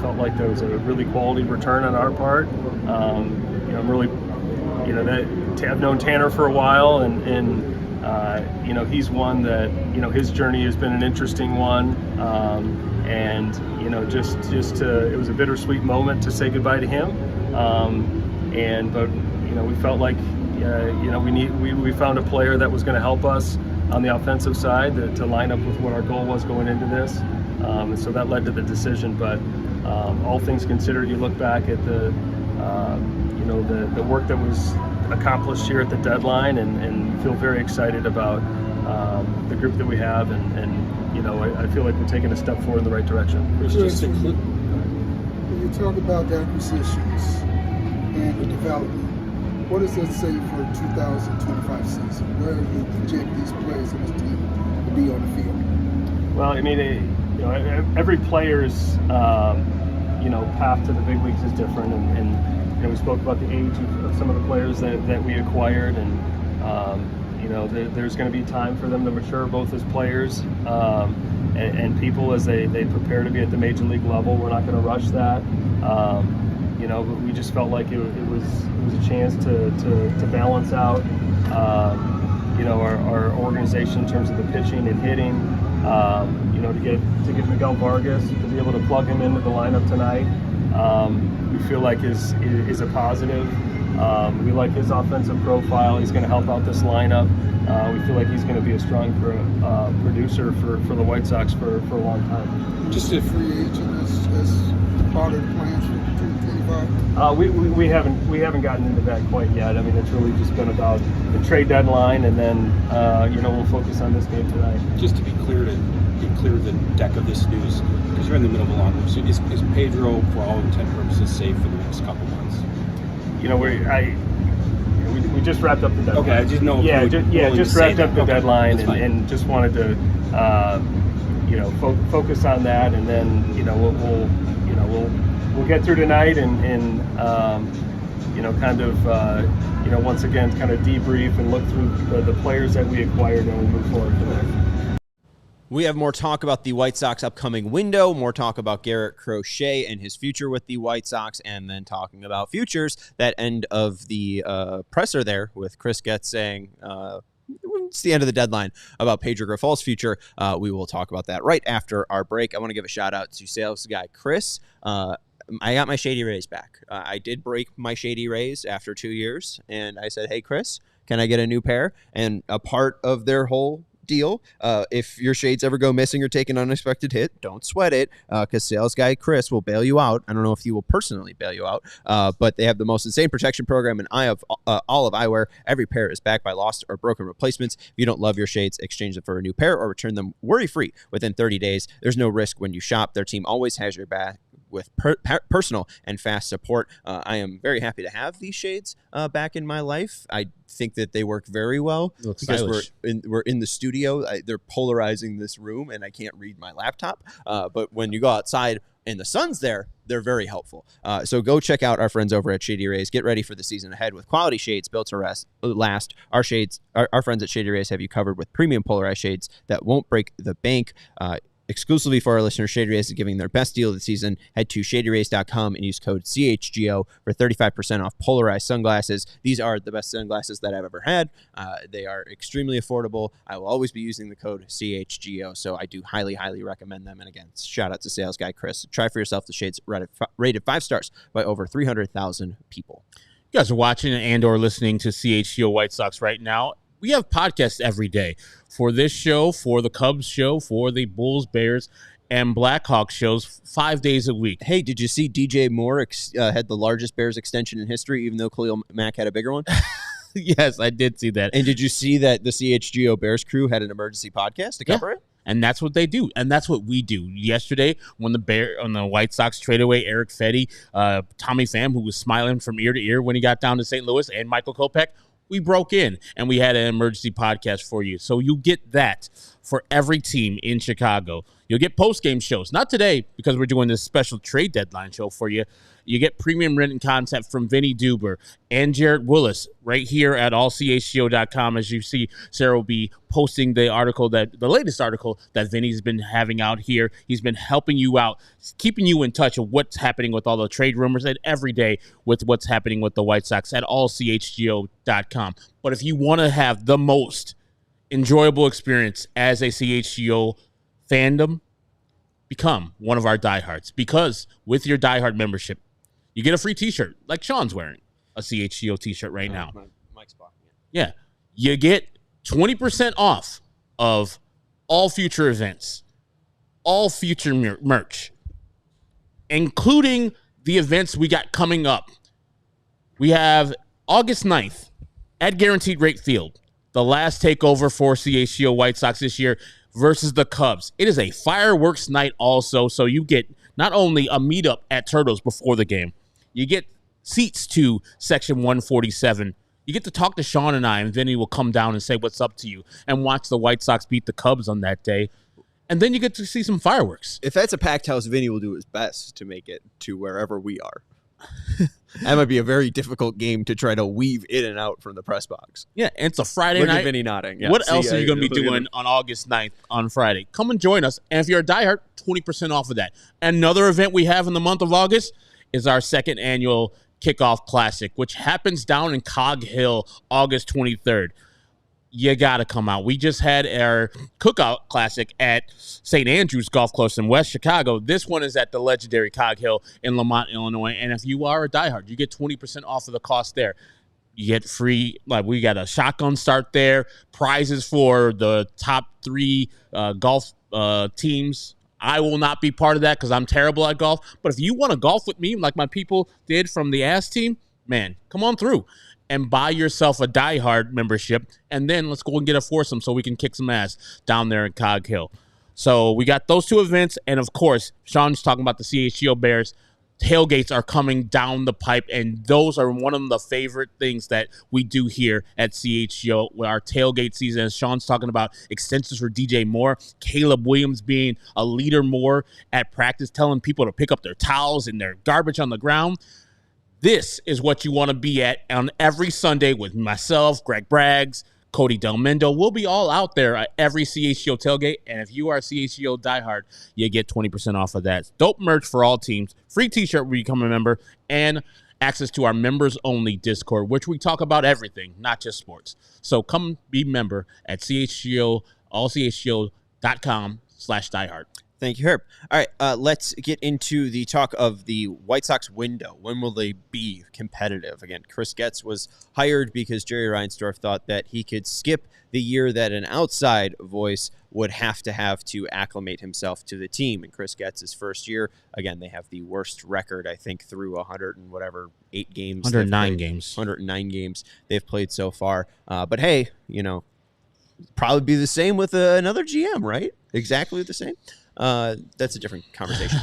felt like there was a really quality return on our part. I'm really, I've known Tanner for a while, and he's one that his journey has been an interesting one, and it was a bittersweet moment to say goodbye to him, but we felt like we found a player that was going to help us on the offensive side to line up with what our goal was going into this, and so that led to the decision. But all things considered, you look back at the work that was accomplished here at the deadline, and feel very excited about the group that we have, and I feel like we're taking a step forward in the right direction. Chris, when you talk about the acquisitions and the development, what does that say for 2025 season? Where do you project these players in this team to be on the field? Well, every player's path to the big leagues is different, and we spoke about the age of some of the players that we acquired, and there's going to be time for them to mature, both as players and people as they prepare to be at the major league level. We're not going to rush that, but we just felt like it was a chance to balance out our organization in terms of the pitching and hitting. To get Miguel Vargas, to be able to plug him into the lineup tonight, we feel like is a positive. We like his offensive profile. He's going to help out this lineup. We feel like he's going to be a strong producer for the White Sox for a long time. Just a free agent as part of the plans for 2025? We haven't gotten into that quite yet. It's really just been about the trade deadline, and then we'll focus on this game tonight. Just to be clear, the deck of this news, because you're in the middle of a long move. So is Pedro, for all intent purposes, safe for the next couple months? We just wrapped up the deadline. Okay, I just know. Just wrapped up the deadline, and just wanted to focus on that, and then we'll get through tonight and once again kind of debrief and look through the players that we acquired, and we'll move forward from there. We have more talk about the White Sox upcoming window, more talk about Garrett Crochet and his future with the White Sox, and then talking about futures. That end of the presser there with Chris Getz saying it's the end of the deadline about Pedro Grifol's future. We will talk about that right after our break. I want to give a shout out to sales guy Chris. I got my Shady Rays back. I did break my Shady Rays after 2 years, and I said, hey, Chris, can I get a new pair? And a part of their whole deal, if your shades ever go missing or take an unexpected hit, don't sweat it, because sales guy Chris will bail you out. I don't know if he will personally bail you out, but they have the most insane protection program, and I have all of eyewear. Every pair is backed by lost or broken replacements. If you don't love your shades, exchange them for a new pair or return them worry-free within 30 days. There's no risk when you shop. Their team always has your back with personal and fast support. I am very happy to have these shades back in my life. I think that they work very well because we're in the studio. They're polarizing this room, and I can't read my laptop. But when you go outside and the sun's there, they're very helpful. So go check out our friends over at Shady Rays. Get ready for the season ahead with quality shades built to last. Our friends at Shady Rays have you covered with premium polarized shades that won't break the bank. Exclusively for our listeners, Shady Rays is giving their best deal of the season. Head to shadyrays.com and use code CHGO for 35% off polarized sunglasses. These are the best sunglasses that I've ever had. They are extremely affordable. I will always be using the code CHGO, so I do highly, highly recommend them. And again, shout out to sales guy Chris. Try for yourself the shades rated 5 stars by over 300,000 people. You guys are watching and or listening to CHGO White Sox right now. We have podcasts every day for this show, for the Cubs show, for the Bulls, Bears, and Blackhawks shows 5 days a week. Hey, did you see DJ Moore had the largest Bears extension in history, even though Khalil Mack had a bigger one? Yes, I did see that. And did you see that the CHGO Bears crew had an emergency podcast to cover it? And that's what they do, and that's what we do. Yesterday, when the White Sox traded away Eric Fetty, Tommy Pham, who was smiling from ear to ear when he got down to St. Louis, and Michael Kopech, we broke in and we had an emergency podcast for you. So you get that for every team in Chicago. You'll get post-game shows. Not today, because we're doing this special trade deadline show for you. You get premium written content from Vinnie Duber and Jarrett Willis right here at allchgo.com. As you see, Sarah will be posting the latest article that Vinnie's been having out here. He's been helping you out, keeping you in touch of what's happening with all the trade rumors, and every day with what's happening with the White Sox at allchgo.com. But if you want to have the most enjoyable experience as a CHGO fandom, become one of our diehards, because with your diehard membership, you get a free t-shirt, like Sean's wearing a CHGO t-shirt right now. Mike's blocking it. Yeah. You get 20% off of all future events, all future merch, including the events we got coming up. We have August 9th at Guaranteed Rate Field, the last takeover for CHGO White Sox this year versus the Cubs. It is a fireworks night also, so you get not only a meetup at Turtles before the game, you get seats to Section 147. You get to talk to Sean and I, and Vinny will come down and say what's up to you and watch the White Sox beat the Cubs on that day. And then you get to see some fireworks. If that's a packed house, Vinny will do his best to make it to wherever we are. That might be a very difficult game to try to weave in and out from the press box. Yeah, and it's a Friday Look night. at Vinny nodding. Yeah. What else are you going to be doing on August 9th on Friday? Come and join us. And if you're a diehard, 20% off of that. Another event we have in the month of August is our second annual Kickoff Classic, which happens down in Cog Hill, August 23rd. You got to come out. We just had our Cookout Classic at St. Andrews Golf Course in West Chicago. This one is at the legendary Cog Hill in Lamont, Illinois. And if you are a diehard, you get 20% off of the cost there. You get free, like we got a shotgun start there, prizes for the top 3 golf teams. I will not be part of that because I'm terrible at golf. But if you want to golf with me, like my people did from the Ass team, man, come on through and buy yourself a diehard membership, and then let's go and get a foursome so we can kick some ass down there in Cog Hill. So we got those 2 events, and of course, Sean's talking about the CHGO Bears. Tailgates are coming down the pipe, and those are one of the favorite things that we do here at CHGO with our tailgate season. As Sean's talking about extensions for DJ Moore, Caleb Williams being a leader more at practice, telling people to pick up their towels and their garbage on the ground. This is what you want to be at on every Sunday with myself, Greg Braggs, Cody Delmendo. We'll be all out there at every CHGO tailgate. And if you are a CHGO diehard, you get 20% off of that. Dope merch for all teams, free t-shirt when you become a member, and access to our members-only Discord, which we talk about everything, not just sports. So come be a member at CHGO, allchgo.com/diehard. Thank you, Herb. All right, let's get into the talk of the White Sox window. When will they be competitive? Again, Chris Getz was hired because Jerry Reinsdorf thought that he could skip the year that an outside voice would have to acclimate himself to the team. And Chris Getz's first year, again, they have the worst record, I think, through 8 games. 109 games. 109 games they've played so far. But hey, probably be the same with another GM, right? Exactly the same. That's a different conversation.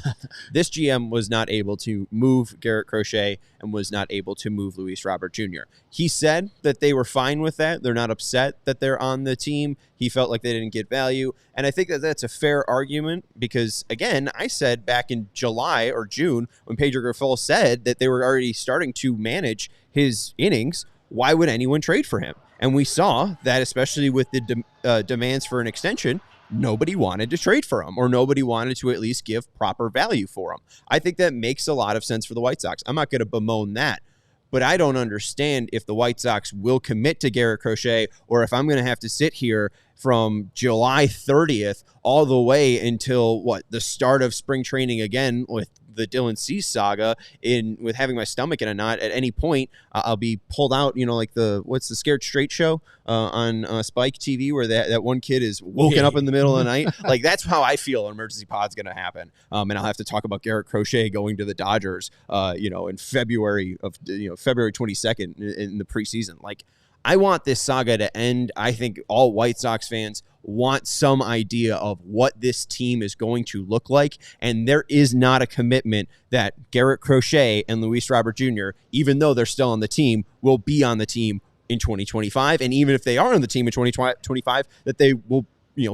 This GM was not able to move Garrett Crochet and was not able to move Luis Robert Jr. He said that they were fine with that. They're not upset that they're on the team. He felt like they didn't get value. And I think that that's a fair argument because, again, I said back in July or June when Pedro Grifol said that they were already starting to manage his innings, why would anyone trade for him? And we saw that, especially with the demands for an extension, nobody wanted to trade for him, or nobody wanted to at least give proper value for him. I think that makes a lot of sense for the White Sox. I'm not going to bemoan that, but I don't understand if the White Sox will commit to Garrett Crochet, or if I'm going to have to sit here from July 30th all the way until the start of spring training again with the Dylan Cease saga, with having my stomach in a knot. At any point, I'll be pulled out, like what's the Scared Straight show on Spike TV where that one kid is woken up in the middle of the night. Like, that's how I feel an emergency pod's going to happen. And I'll have to talk about Garrett Crochet going to the Dodgers, in February 22nd in the preseason. Like, I want this saga to end. I think all White Sox fans want some idea of what this team is going to look like, and there is not a commitment that Garrett Crochet and Luis Robert Jr., even though they're still on the team, will be on the team in 2025, and even if they are on the team in 2025, that they will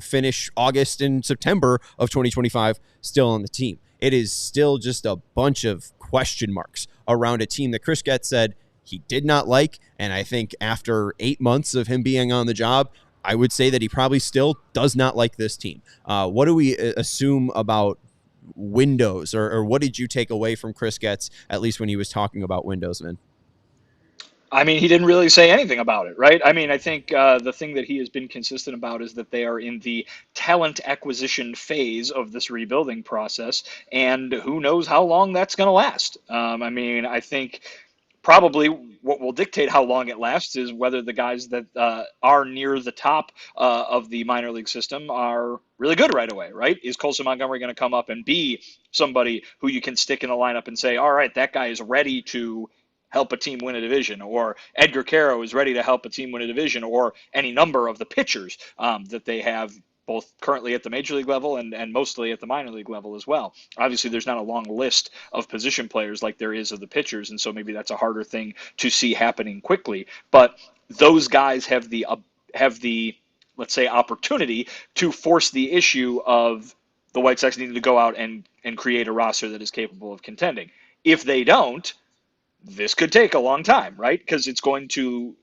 finish August and September of 2025 still on the team. It is still just a bunch of question marks around a team that Chris Getz said he did not like. And I think after 8 months of him being on the job, I would say that he probably still does not like this team. What do we assume about windows, or what did you take away from Chris Getz, at least when he was talking about windows, Vin? I mean, he didn't really say anything about it, right? I mean, I think the thing that he has been consistent about is that they are in the talent acquisition phase of this rebuilding process, and who knows how long that's going to last. I mean, I think probably what will dictate how long it lasts is whether the guys that are near the top of the minor league system are really good right away, right? Is Colson Montgomery going to come up and be somebody who you can stick in the lineup and say, all right, that guy is ready to help a team win a division, or Edgar Caro is ready to help a team win a division, or any number of the pitchers that they have both currently at the major league level and mostly at the minor league level as well. Obviously, there's not a long list of position players like there is of the pitchers, and so maybe that's a harder thing to see happening quickly. But those guys have the let's say, opportunity to force the issue of the White Sox needing to go out and create a roster that is capable of contending. If they don't, this could take a long time, right? Because it's going to,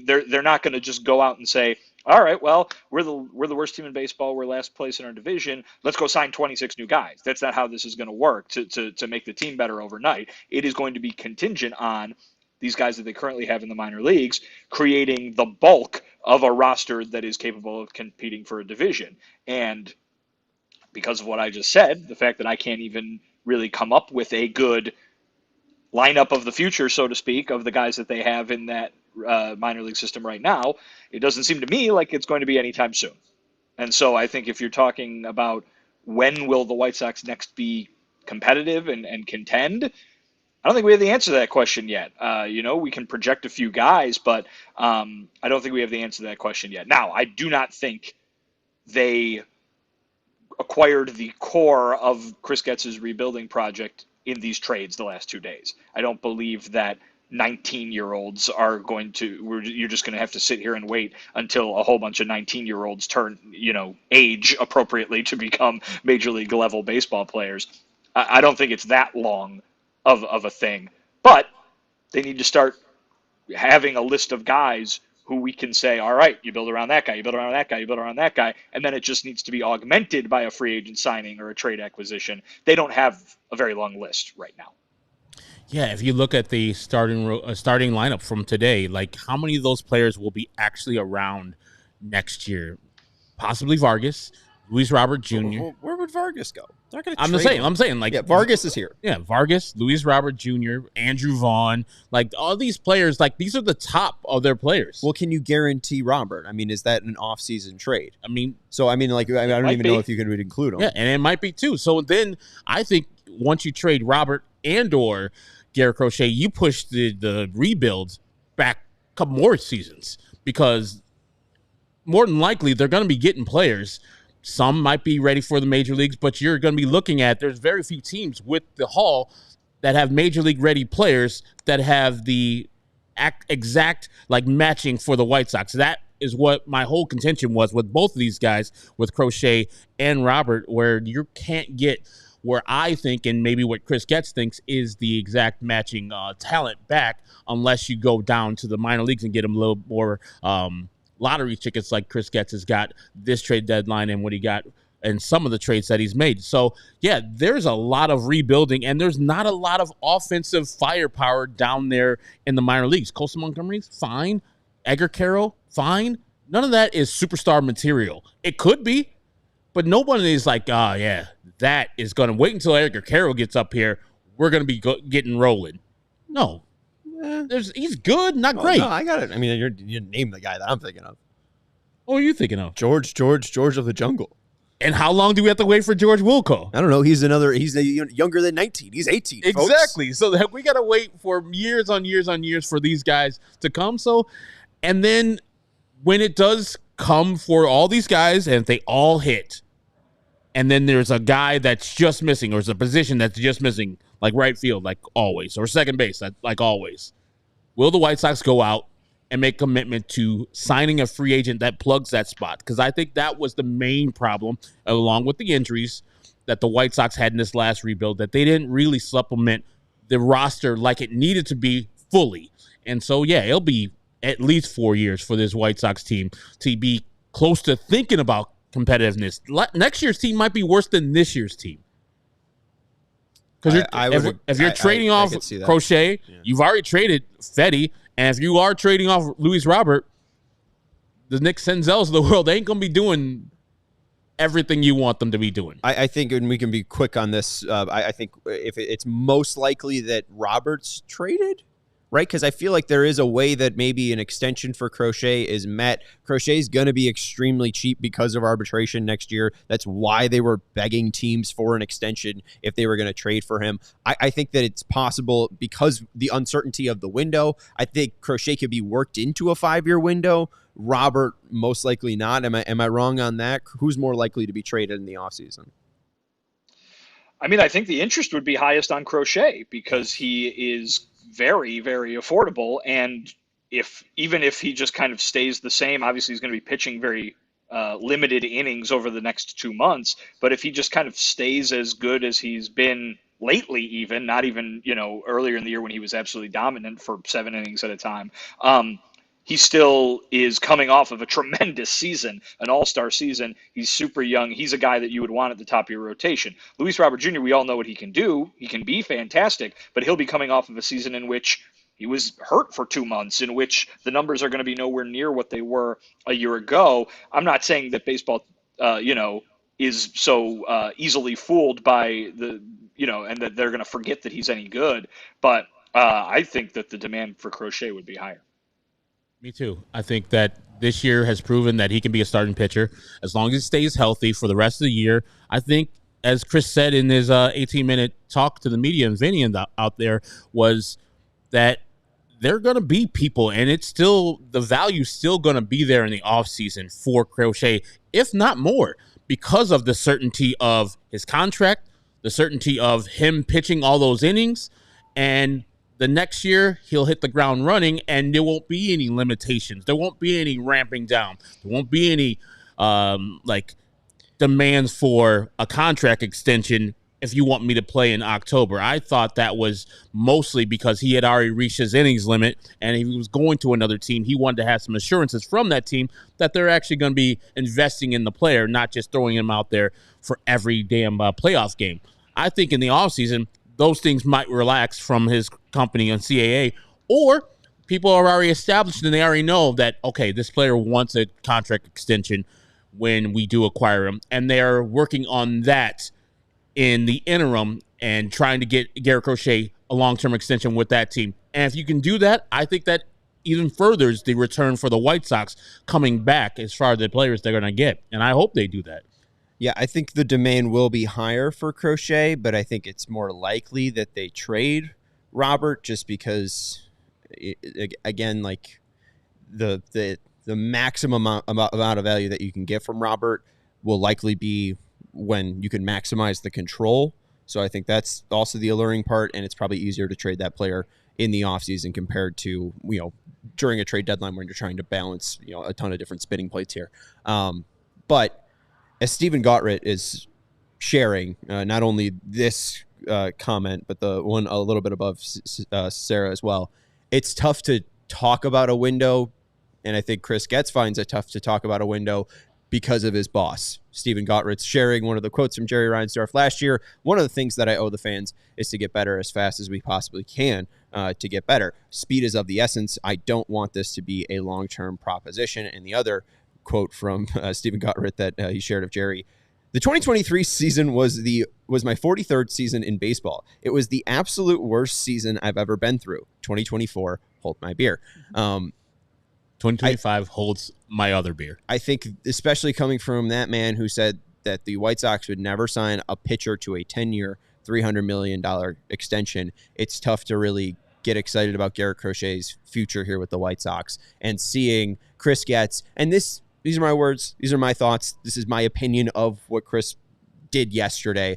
they're not going to just go out and say, all right, well, we're the worst team in baseball. We're last place in our division. Let's go sign 26 new guys. That's not how this is going to work to make the team better overnight. It is going to be contingent on these guys that they currently have in the minor leagues creating the bulk of a roster that is capable of competing for a division. And because of what I just said, the fact that I can't even really come up with a good lineup of the future, so to speak, of the guys that they have in that minor league system right now, it doesn't seem to me like it's going to be anytime soon. And so I think if you're talking about when will the White Sox next be competitive and contend, I don't think we have the answer to that question yet. We can project a few guys, but I don't think we have the answer to that question yet. Now, I do not think they acquired the core of Chris Getz's rebuilding project in these trades the last 2 days. I don't believe that 19-year-olds are going to, you're just going to have to sit here and wait until a whole bunch of 19-year-olds turn, age appropriately to become major league level baseball players. I don't think it's that long of a thing, but they need to start having a list of guys who we can say, all right, you build around that guy, you build around that guy, you build around that guy, and then it just needs to be augmented by a free agent signing or a trade acquisition. They don't have a very long list right now. Yeah, if you look at the starting lineup from today, like how many of those players will be actually around next year? Possibly Vargas, Luis Robert Jr. Where would Vargas go? They're going to. I'm saying, like, yeah, Vargas is here. Yeah, Vargas, Luis Robert Jr., Andrew Vaughn, like all these players, like these are the top of their players. Well, can you guarantee Robert? I mean, is that an off-season trade? I mean, I don't even know if you could include him. Yeah, and it might be too. So then I think once you trade Robert and/or Garrett Crochet, you push the rebuild back a couple more seasons, because more than likely they're going to be getting players. Some might be ready for the major leagues, but you're going to be looking at, there's very few teams with the haul that have major league ready players that have the exact like matching for the White Sox. That is what my whole contention was with both of these guys, with Crochet and Robert, where you can't get where I think, and maybe what Chris Getz thinks, is the exact matching talent back, unless you go down to the minor leagues and get them a little more lottery tickets like Chris Getz has got this trade deadline and what he got and some of the trades that he's made. So, yeah, there's a lot of rebuilding, and there's not a lot of offensive firepower down there in the minor leagues. Colson Montgomery's fine. Edgar Caro, fine. None of that is superstar material. It could be, but nobody is like, yeah, that is going to wait until Edgar Caro gets up here. We're going to be getting rolling. No. He's good, not great. No, I got it. I mean, you name the guy that I'm thinking of. What are you thinking of? George of the Jungle. And how long do we have to wait for George Wilco? I don't know. He's younger than 19. He's 18. Exactly. Folks. So we got to wait for years on years on years for these guys to come. So, and then when it does come for all these guys and if they all hit, and then there's a guy that's just missing, or there's a position that's just missing, like right field, like always, or second base, like always. Will the White Sox go out and make commitment to signing a free agent that plugs that spot. Because I think that was the main problem, along with the injuries that the White Sox had in this last rebuild, that they didn't really supplement the roster like it needed to be fully. And so, yeah, it'll be at least 4 years for this White Sox team to be close to thinking about competitiveness. Next year's team might be worse than this year's team. Because if you're trading off Crochet, you've already traded Fetty, and if you are trading off Luis Robert, the Nick Senzels of the world ain't going to be doing everything you want them to be doing. I think, and we can be quick on this, I think if it's most likely that Robert's traded, right? Because I feel like there is a way that maybe an extension for Crochet is met. Crochet's going to be extremely cheap because of arbitration next year. That's why they were begging teams for an extension if they were going to trade for him. I think that it's possible because the uncertainty of the window. I think Crochet could be worked into a 5-year window. Robert, most likely not. Am I wrong on that? Who's more likely to be traded in the offseason? I mean, I think the interest would be highest on Crochet because he is very, very affordable. And even if he just kind of stays the same, obviously he's going to be pitching very limited innings over the next 2 months. But if he just kind of stays as good as he's been lately, even not even, earlier in the year when he was absolutely dominant for 7 innings at a time, he still is coming off of a tremendous season, an all-star season. He's super young. He's a guy that you would want at the top of your rotation. Luis Robert Jr., we all know what he can do. He can be fantastic, but he'll be coming off of a season in which he was hurt for 2 months, in which the numbers are going to be nowhere near what they were a year ago. I'm not saying that baseball, is so easily fooled by and that they're going to forget that he's any good. But I think that the demand for Crochet would be higher. Me too. I think that this year has proven that he can be a starting pitcher as long as he stays healthy for the rest of the year. I think, as Chris said in his 18-minute talk to the media and Vinnie out there, was that there are going to be people, and it's still the value's still going to be there in the offseason for Crochet, if not more, because of the certainty of his contract, the certainty of him pitching all those innings, and the next year, he'll hit the ground running, and there won't be any limitations. There won't be any ramping down. There won't be any demands for a contract extension if you want me to play in October. I thought that was mostly because he had already reached his innings limit, and if he was going to another team, he wanted to have some assurances from that team that they're actually going to be investing in the player, not just throwing him out there for every damn playoff game. I think in the offseason, those things might relax from his company on CAA, or people are already established and they already know that, okay, this player wants a contract extension when we do acquire him, and they're working on that in the interim and trying to get Garrett Crochet a long-term extension with that team. And if you can do that, I think that even furthers the return for the White Sox coming back as far as the players they're going to get, and I hope they do that. Yeah, I think the demand will be higher for Crochet, but I think it's more likely that they trade Robert just because, again, like the maximum amount of value that you can get from Robert will likely be when you can maximize the control. So I think that's also the alluring part, and it's probably easier to trade that player in the offseason compared to, during a trade deadline when you're trying to balance, a ton of different spinning plates here. But as Stephen Garrett is sharing, not only this comment, but the one a little bit above Sarah as well, it's tough to talk about a window, and I think Chris Getz finds it tough to talk about a window because of his boss. Stephen Garrett's sharing one of the quotes from Jerry Reinsdorf last year. One of the things that I owe the fans is to get better as fast as we possibly can to get better. Speed is of the essence. I don't want this to be a long-term proposition. And the other quote from Stephen Garrett that he shared of Jerry: the 2023 season was my 43rd season in baseball. It was the absolute worst season I've ever been through. 2024, hold my beer. 2025 holds my other beer. I think, especially coming from that man who said that the White Sox would never sign a pitcher to a 10-year, $300 million extension, it's tough to really get excited about Garrett Crochet's future here with the White Sox. And seeing Chris Getz, and these are my words, these are my thoughts, this is my opinion of what Chris did yesterday.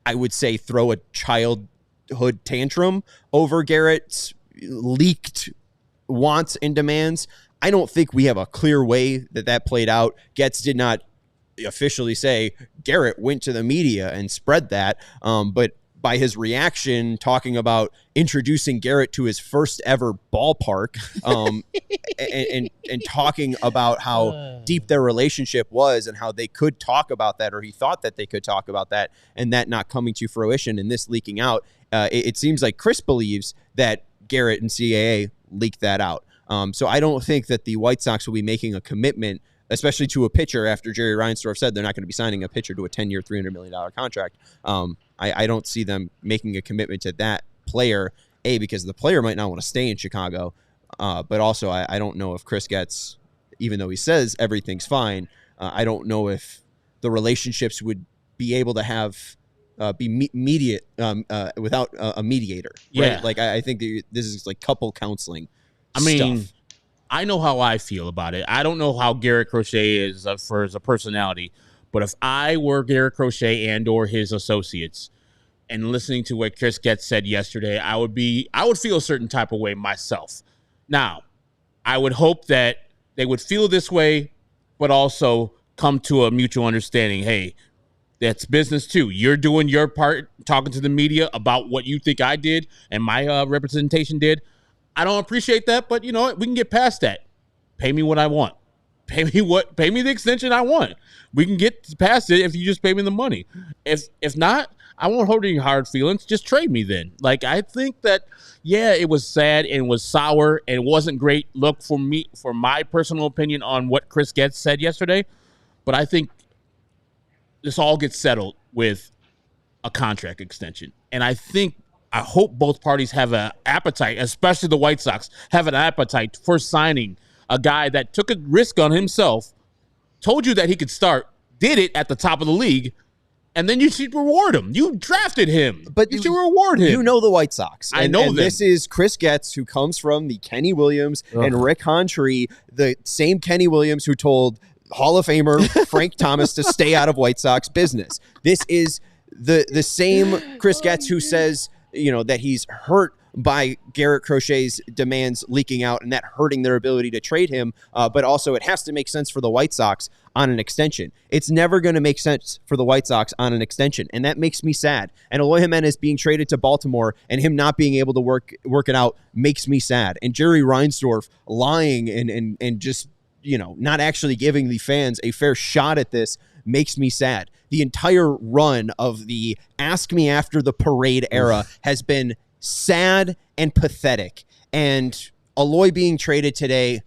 I would say throw a childhood tantrum over Garrett's leaked wants and demands. I don't think we have a clear way that played out. Getz did not officially say Garrett went to the media and spread that, but by his reaction talking about introducing Garrett to his first ever ballpark, and talking about how deep their relationship was and how they could talk about that, or he thought that they could talk about that, and that not coming to fruition and this leaking out, it seems like Chris believes that Garrett and CAA leaked that out. So I don't think that the White Sox will be making a commitment, especially to a pitcher, after Jerry Reinsdorf said they're not going to be signing a pitcher to a 10-year, $300 million contract. I don't see them making a commitment to that player, because the player might not want to stay in Chicago, but also I don't know if Chris Getz, even though he says everything's fine, I don't know if the relationships would be able to have be mediate without a mediator. Yeah. Right? Like I think this is like couple counseling. I mean, stuff. I know how I feel about it. I don't know how Garrett Crochet is for as a personality, but if I were Garrett Crochet and or his associates, and listening to what Chris Getz said yesterday, I would feel a certain type of way myself. Now, I would hope that they would feel this way, but also come to a mutual understanding. Hey, that's business too. You're doing your part, talking to the media about what you think I did and my representation did. I don't appreciate that, but you know what? We can get past that. Pay me what I want. Pay me the extension I want. We can get past it if you just pay me the money. If not, I won't hold any hard feelings. Just trade me then. Like, I think that, yeah, it was sad and was sour and it wasn't great look for me, for my personal opinion on what Chris Getz said yesterday. But I think this all gets settled with a contract extension. And I hope both parties have an appetite, especially the White Sox, have an appetite for signing a guy that took a risk on himself, told you that he could start, did it at the top of the league, and then you should reward him. You drafted him, but you should reward him. You know the White Sox. I know them. This is Chris Getz, who comes from the Kenny Williams and Rick Hontree, the same Kenny Williams who told Hall of Famer Frank Thomas to stay out of White Sox business. This is the same Chris Getz who says, that he's hurt by Garrett Crochet's demands leaking out and that hurting their ability to trade him. But also it has to make sense for the White Sox on an extension. It's never going to make sense for the White Sox on an extension. And that makes me sad. And Eloy Jimenez being traded to Baltimore and him not being able to work it out makes me sad. And Jerry Reinsdorf lying and just, not actually giving the fans a fair shot at this makes me sad. The entire run of the Ask Me After the Parade era has been sad and pathetic. And Eloy being traded today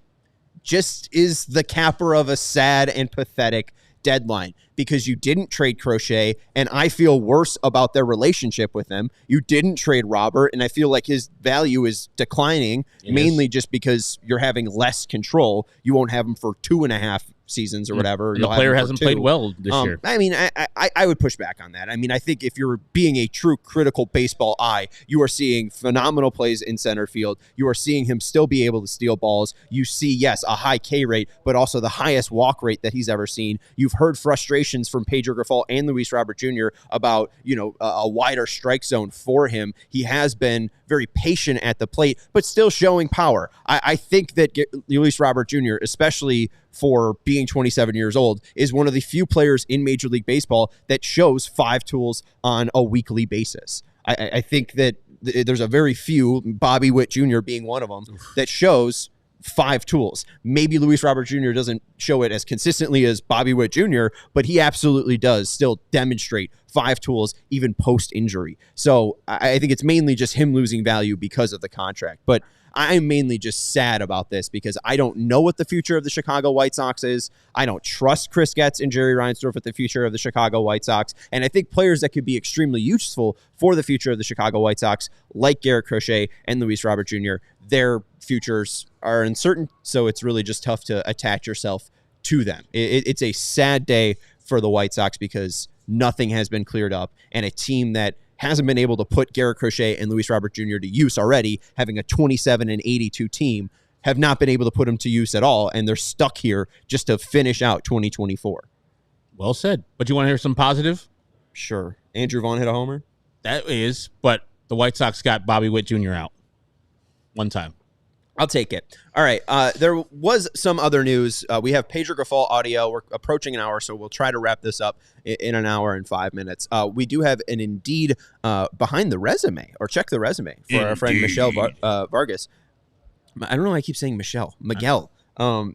just is the capper of a sad and pathetic deadline, because you didn't trade Crochet, and I feel worse about their relationship with him. You didn't trade Robert, and I feel like his value is declining, mainly just because you're having less control. You won't have him for 2.5 seasons or whatever. And the player hasn't played well this year. I mean, I would push back on that. I mean, I think if you're being a true critical baseball eye, you are seeing phenomenal plays in center field. You are seeing him still be able to steal balls. You see, yes, a high K rate, but also the highest walk rate that he's ever seen. You've heard frustrations from Pedro Grifol and Luis Robert Jr. about, a wider strike zone for him. He has been very patient at the plate, but still showing power. I think that Luis Robert Jr., especially for being 27 years old, is one of the few players in Major League Baseball that shows 5 tools on a weekly basis. I think that there's a very few, Bobby Witt Jr. being one of them, that shows 5 tools. Maybe Luis Robert Jr. doesn't show it as consistently as Bobby Witt Jr., but he absolutely does still demonstrate 5 tools even post-injury. So I think it's mainly just him losing value because of the contract. But I'm mainly just sad about this because I don't know what the future of the Chicago White Sox is. I don't trust Chris Getz and Jerry Reinsdorf with the future of the Chicago White Sox. And I think players that could be extremely useful for the future of the Chicago White Sox, like Garrett Crochet and Luis Robert Jr., their futures are uncertain. So it's really just tough to attach yourself to them. It's a sad day for the White Sox because nothing has been cleared up, and a team that hasn't been able to put Garrett Crochet and Luis Robert Jr. to use already, having a 27-82 team, have not been able to put them to use at all, and they're stuck here just to finish out 2024. Well said. But you want to hear some positive? Sure. Andrew Vaughn hit a homer? That is, but the White Sox got Bobby Witt Jr. out one time. I'll take it. All right. There was some other news. We have Pedro Grifol audio. We're approaching an hour, so we'll try to wrap this up in an hour and 5 minutes. We do have an Indeed behind the resume, or check the resume, for our friend Michelle Vargas. I don't know why I keep saying Miguel.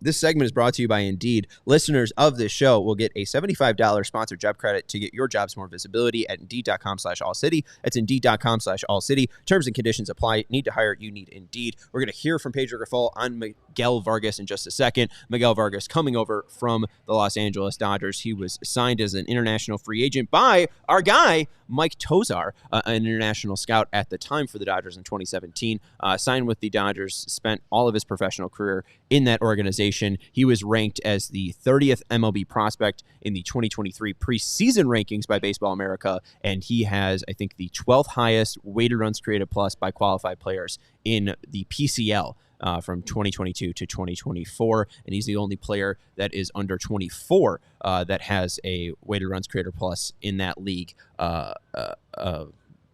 This segment is brought to you by Indeed. Listeners of this show will get a $75 sponsored job credit to get your jobs more visibility at Indeed.com/AllCity. That's Indeed.com/AllCity. Terms and conditions apply. Need to hire? You need Indeed. We're going to hear from Pedro Grifol on Miguel Vargas in just a second. Miguel Vargas coming over from the Los Angeles Dodgers. He was signed as an international free agent by our guy, Mike Tozar, an international scout at the time for the Dodgers in 2017. Signed with the Dodgers, spent all of his professional career in that organization. He was ranked as the 30th MLB prospect in the 2023 preseason rankings by Baseball America, and he has, I think, the 12th highest weighted runs created plus by qualified players in the PCL from 2022 to 2024, and he's the only player that is under 24 that has a weighted runs created plus in that league.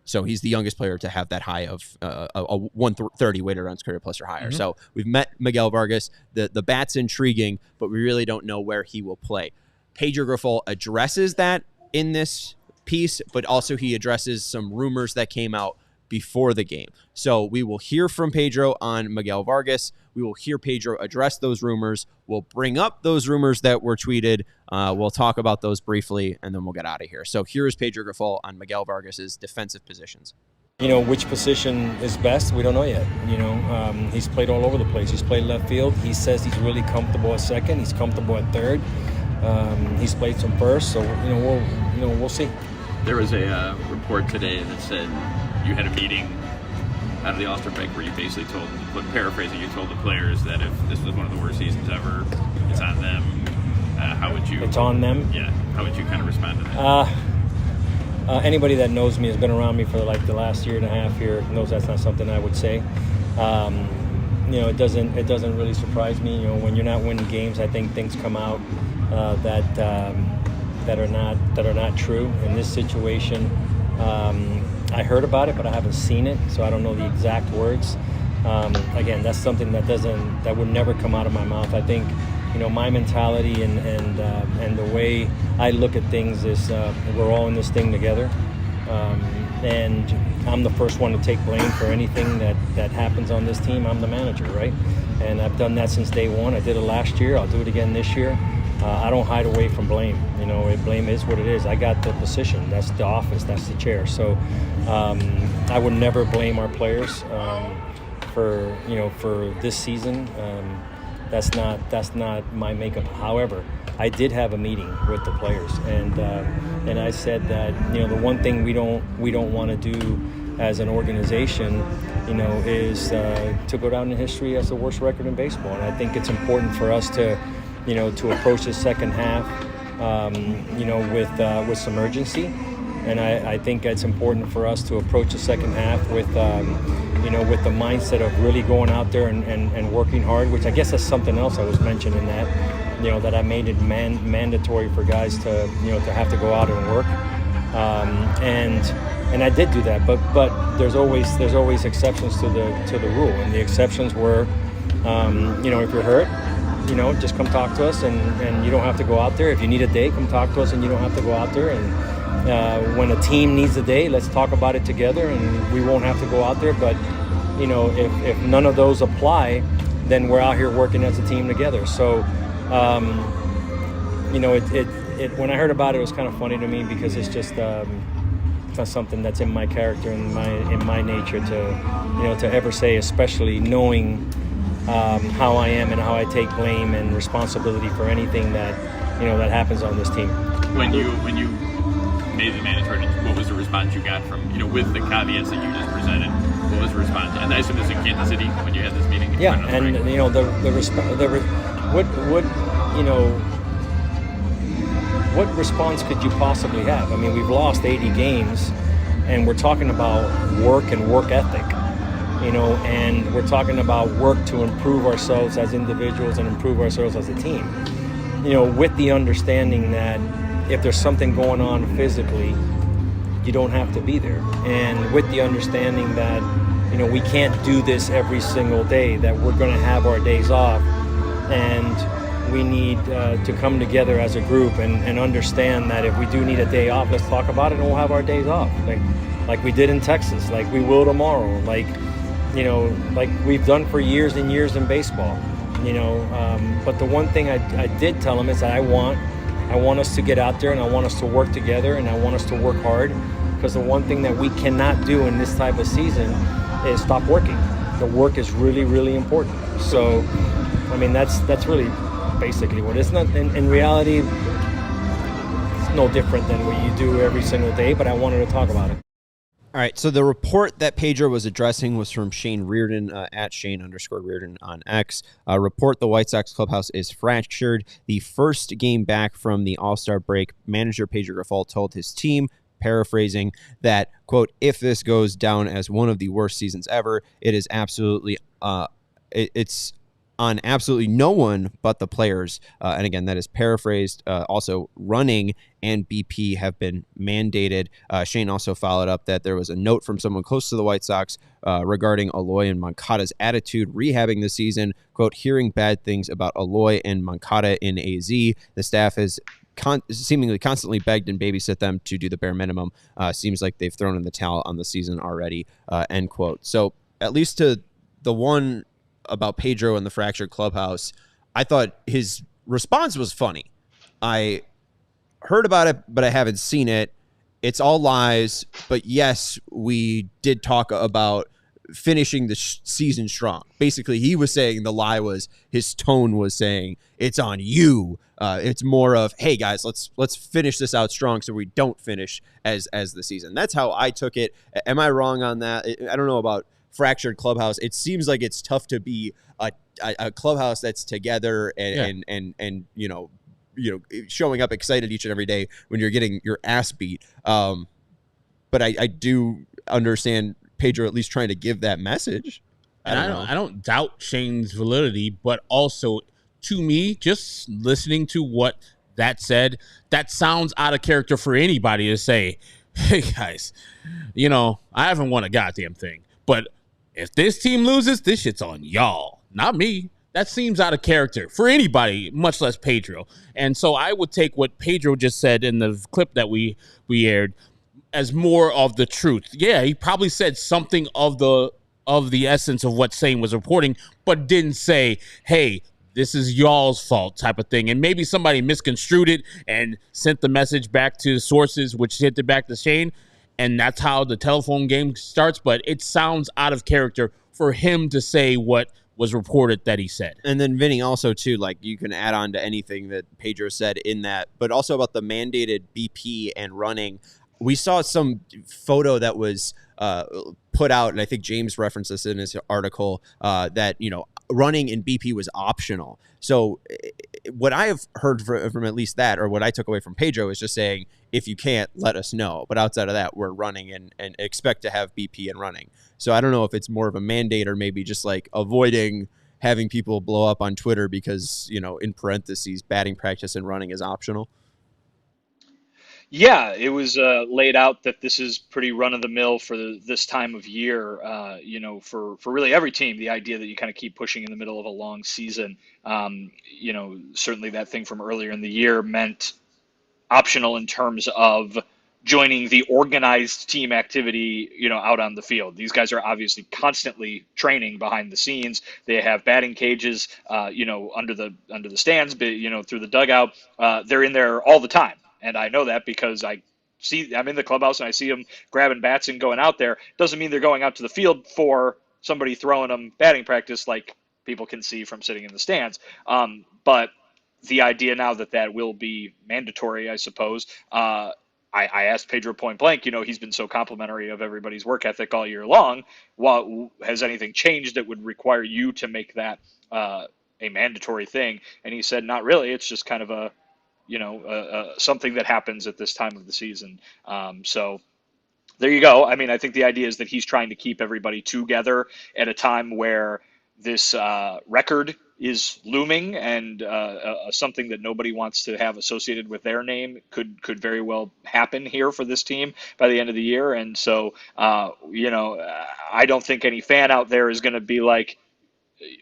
So he's the youngest player to have that high of a 130 weighted runs created plus or higher. So we've met Miguel Vargas. The bat's intriguing, but we really don't know where he will play. Pedro Grifol addresses that in this piece, but also he addresses some rumors that came out before the game. So we will hear from Pedro on Miguel Vargas. We will hear Pedro address those rumors. We'll bring up those rumors that were tweeted. We'll talk about those briefly, and then we'll get out of here. So here is Pedro Grifol on Miguel Vargas's defensive positions. Which position is best, we don't know yet. He's played all over the place. He's played left field. He says he's really comfortable at second. He's comfortable at third. He's played some first, so we'll see. There was a report today that said you had a meeting out of the All-Star break where you basically told, paraphrasing, you told the players that if this was one of the worst seasons ever, it's on them. How would you? It's on them. Yeah. How would you kind of respond to that? Anybody that knows me, has been around me for like the last year and a half here, knows that's not something I would say. It doesn't really surprise me. When you're not winning games, I think things come out that are not true. In this situation, I heard about it, but I haven't seen it, so I don't know the exact words. Again, that's something that would never come out of my mouth. I think, my mentality and the way I look at things is we're all in this thing together, and I'm the first one to take blame for anything that happens on this team. I'm the manager, right? And I've done that since day one. I did it last year. I'll do it again this year. I don't hide away from blame. Blame is what it is. I got the position. That's the office. That's the chair. So I would never blame our players for this season. That's not my makeup. However, I did have a meeting with the players, and I said that the one thing we don't want to do as an organization, is to go down in history as the worst record in baseball. And I think it's important for us to approach the second half, with some urgency. And I think it's important for us to approach the second half with the mindset of really going out there and working hard, which I guess that's something else I was mentioning that I made it mandatory for guys to have to go out and work. And I did do that, but there's always exceptions to the rule, and the exceptions were, if you're hurt, just come talk to us, and you don't have to go out there. If you need a day, come talk to us, and you don't have to go out there. And when a team needs a day, let's talk about it together, and we won't have to go out there. But if none of those apply, then we're out here working as a team together. So when I heard about it, it was kind of funny to me, because it's just it's not something that's in my character and in my nature to ever say, especially knowing how I am and how I take blame and responsibility for anything that that happens on this team. When you made the mandatory, what was the response you got from with the caveats that you just presented? What was the response? And I assume this in Kansas City when you had this meeting. Yeah, and what response could you possibly have? I mean, we've lost 80 games, and we're talking about work and work ethic. And we're talking about work to improve ourselves as individuals and improve ourselves as a team. With the understanding that if there's something going on physically, you don't have to be there. And with the understanding that, we can't do this every single day, that we're going to have our days off, and we need to come together as a group and understand that if we do need a day off, let's talk about it and we'll have our days off, like we did in Texas, like we will tomorrow, like we've done for years and years in baseball. But the one thing I did tell him is that I want us to get out there, and I want us to work together, and I want us to work hard, because the one thing that we cannot do in this type of season is stop working. The work is really, really important. So, I mean, that's really basically what it's not. In reality, it's no different than what you do every single day, but I wanted to talk about it. All right, so the report that Pedro was addressing was from Shane Reardon, at Shane_Reardon on X. Report: the White Sox clubhouse is fractured. The first game back from the All-Star break, manager Pedro Grifol told his team, paraphrasing, that, quote, if this goes down as one of the worst seasons ever, it is absolutely, it's on absolutely no one but the players. And again, that is paraphrased. Also, running and BP have been mandated. Shane also followed up that there was a note from someone close to the White Sox regarding Eloy and Moncada's attitude rehabbing this season. Quote, hearing bad things about Eloy and Moncada in AZ. The staff has seemingly constantly begged and babysit them to do the bare minimum. Seems like they've thrown in the towel on the season already, end quote. So at least to the one about Pedro and the fractured clubhouse, I thought his response was funny. I heard about it, but I haven't seen it. It's all lies, but yes, we did talk about finishing the season strong. Basically, he was saying the lie was, his tone was saying, it's on you. It's more of, hey guys, let's finish this out strong so we don't finish as the season. That's how I took it. Am I wrong on that? I don't know about fractured clubhouse. It seems like it's tough to be a clubhouse that's together and showing up excited each and every day when you're getting your ass beat. But I do understand Pedro at least trying to give that message. I don't doubt Shane's validity, but also to me, just listening to what that said, that sounds out of character for anybody to say, hey guys, I haven't won a goddamn thing, but if this team loses, this shit's on y'all, not me. That seems out of character for anybody, much less Pedro. And so I would take what Pedro just said in the clip that we aired as more of the truth. Yeah, he probably said something of the essence of what Shane was reporting, but didn't say, hey, this is y'all's fault type of thing. And maybe somebody misconstrued it and sent the message back to sources, which sent it back to Shane. And that's how the telephone game starts. But it sounds out of character for him to say what was reported that he said. And then Vinny also too, like, you can add on to anything that Pedro said in that, but also about the mandated BP and running. We saw some photo that was put out, and I think James referenced this in his article, that, running in BP was optional. So what I have heard from at least that, or what I took away from Pedro, is just saying, if you can't, let us know. But outside of that, we're running and expect to have BP and running. So I don't know if it's more of a mandate or maybe just like avoiding having people blow up on Twitter because, in parentheses, batting practice and running is optional. Yeah, it was laid out that this is pretty run of the mill for this time of year. For really every team, the idea that you kind of keep pushing in the middle of a long season. Certainly that thing from earlier in the year meant optional in terms of joining the organized team activity, out on the field. These guys are obviously constantly training behind the scenes. They have batting cages, under the stands, but through the dugout. They're in there all the time. And I know that because I'm in the clubhouse and I see them grabbing bats and going out there. Doesn't mean they're going out to the field for somebody throwing them batting practice like people can see from sitting in the stands. But the idea now that will be mandatory, I suppose. I asked Pedro point blank, he's been so complimentary of everybody's work ethic all year long. Has anything changed that would require you to make that a mandatory thing? And he said, not really. It's just kind of something that happens at this time of the season. So there you go. I mean, I think the idea is that he's trying to keep everybody together at a time where this record is looming, and something that nobody wants to have associated with their name could very well happen here for this team by the end of the year. And so, I don't think any fan out there is going to be like,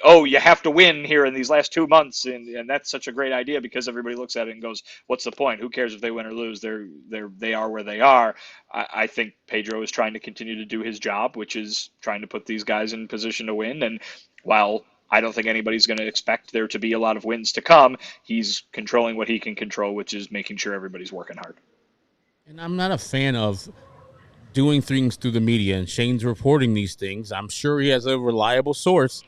oh, you have to win here in these last 2 months, and that's such a great idea, because everybody looks at it and goes, what's the point? Who cares if they win or lose? They are where they are. I think Pedro is trying to continue to do his job, which is trying to put these guys in position to win. And while I don't think anybody's going to expect there to be a lot of wins to come, he's controlling what he can control, which is making sure everybody's working hard. And I'm not a fan of doing things through the media, and Shane's reporting these things. I'm sure he has a reliable source.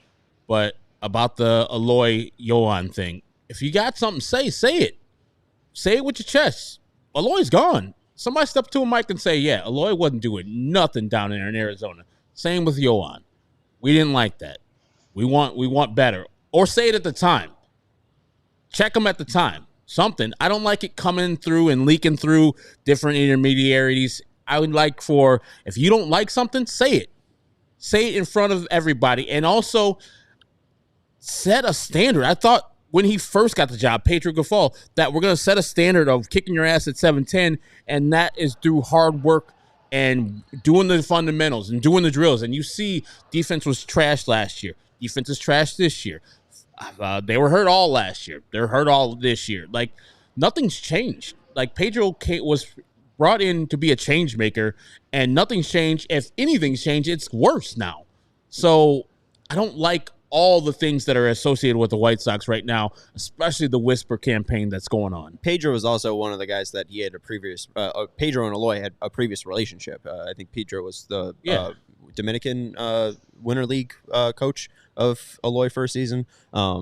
But about the Eloy Yohan thing, if you got something to say it. Say it with your chest. Eloy's gone. Somebody step to a mic and say, yeah, Eloy wasn't doing nothing down there in Arizona. Same with Yohan. We didn't like that. We want better. Or say it at the time. Check them at the time. Something. I don't like it coming through and leaking through different intermediaries. I would like for, if you don't like something, say it. Say it in front of everybody. And also, set a standard. I thought when he first got the job, Pedro Gaffal, that we're going to set a standard of kicking your ass at 7-10, and that is through hard work and doing the fundamentals and doing the drills. And you see defense was trash last year. Defense is trash this year. They were hurt all last year. They're hurt all this year. Like, nothing's changed. Like, Pedro was brought in to be a change maker, and nothing's changed. If anything's changed, it's worse now. So I don't like all the things that are associated with the White Sox right now, especially the whisper campaign that's going on. Pedro was also one of the guys that he had a previous Pedro and Eloy had a previous relationship. I think Pedro was the Dominican Winter League coach of Eloy first season. They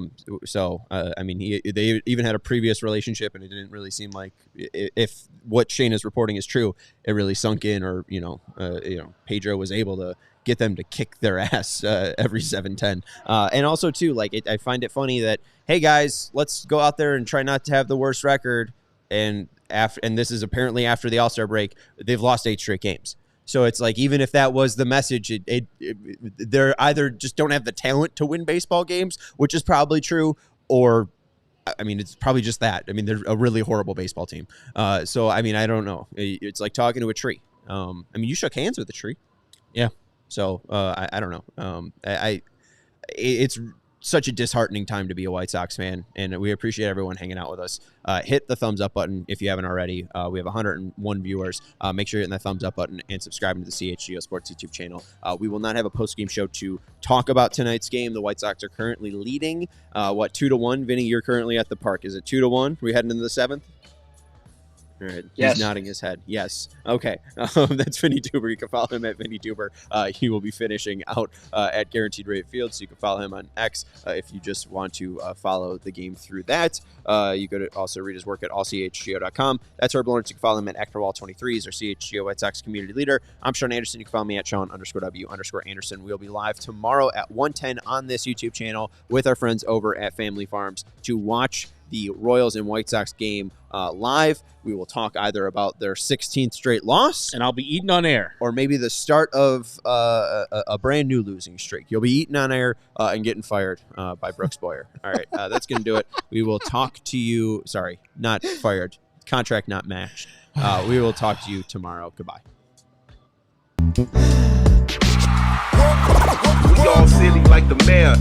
even had a previous relationship, and it didn't really seem like, if what Shane is reporting is true, it really sunk in, or Pedro was able to get them to kick their ass every 7-10. And also, too, I find it funny that, hey, guys, let's go out there and try not to have the worst record. And this is apparently after the All-Star break, they've lost 8 straight games. So it's like, even if that was the message, they're either just don't have the talent to win baseball games, which is probably true, or, it's probably just that. They're a really horrible baseball team. I don't know. It's like talking to a tree. You shook hands with the tree. Yeah. So I don't know. It's such a disheartening time to be a White Sox fan, and we appreciate everyone hanging out with us. Hit the thumbs up button if you haven't already. We have 101 viewers. Make sure you're hitting that thumbs up button and subscribing to the CHGO Sports YouTube channel. We will not have a post-game show to talk about tonight's game. The White Sox are currently leading, 2-1. Vinny, you're currently at the park. Is it 2-1? Are we heading into the 7th? All right. Yes. He's nodding his head. Yes. Okay. That's Vinnie Duber. You can follow him at Vinnie Duber. He will be finishing out at Guaranteed Rate Field, so you can follow him on X if you just want to follow the game through that. You go to also read his work at allchgo.com. That's Herb Lawrence. You can follow him at Actorwall23. He's our CHGO White Sox community leader. I'm Sean Anderson. You can follow me at Sean_W_Anderson. We'll be live tomorrow at 1:10 on this YouTube channel with our friends over at Family Farms to watch the Royals and White Sox game live. We will talk either about their 16th straight loss, and I'll be eating on air, or maybe the start of a brand new losing streak. You'll be eating on air and getting fired by Brooks Boyer. All right, that's going to do it. We will talk to you. Sorry, not fired. Contract not matched. We will talk to you tomorrow. Goodbye. We all silly like the mayor.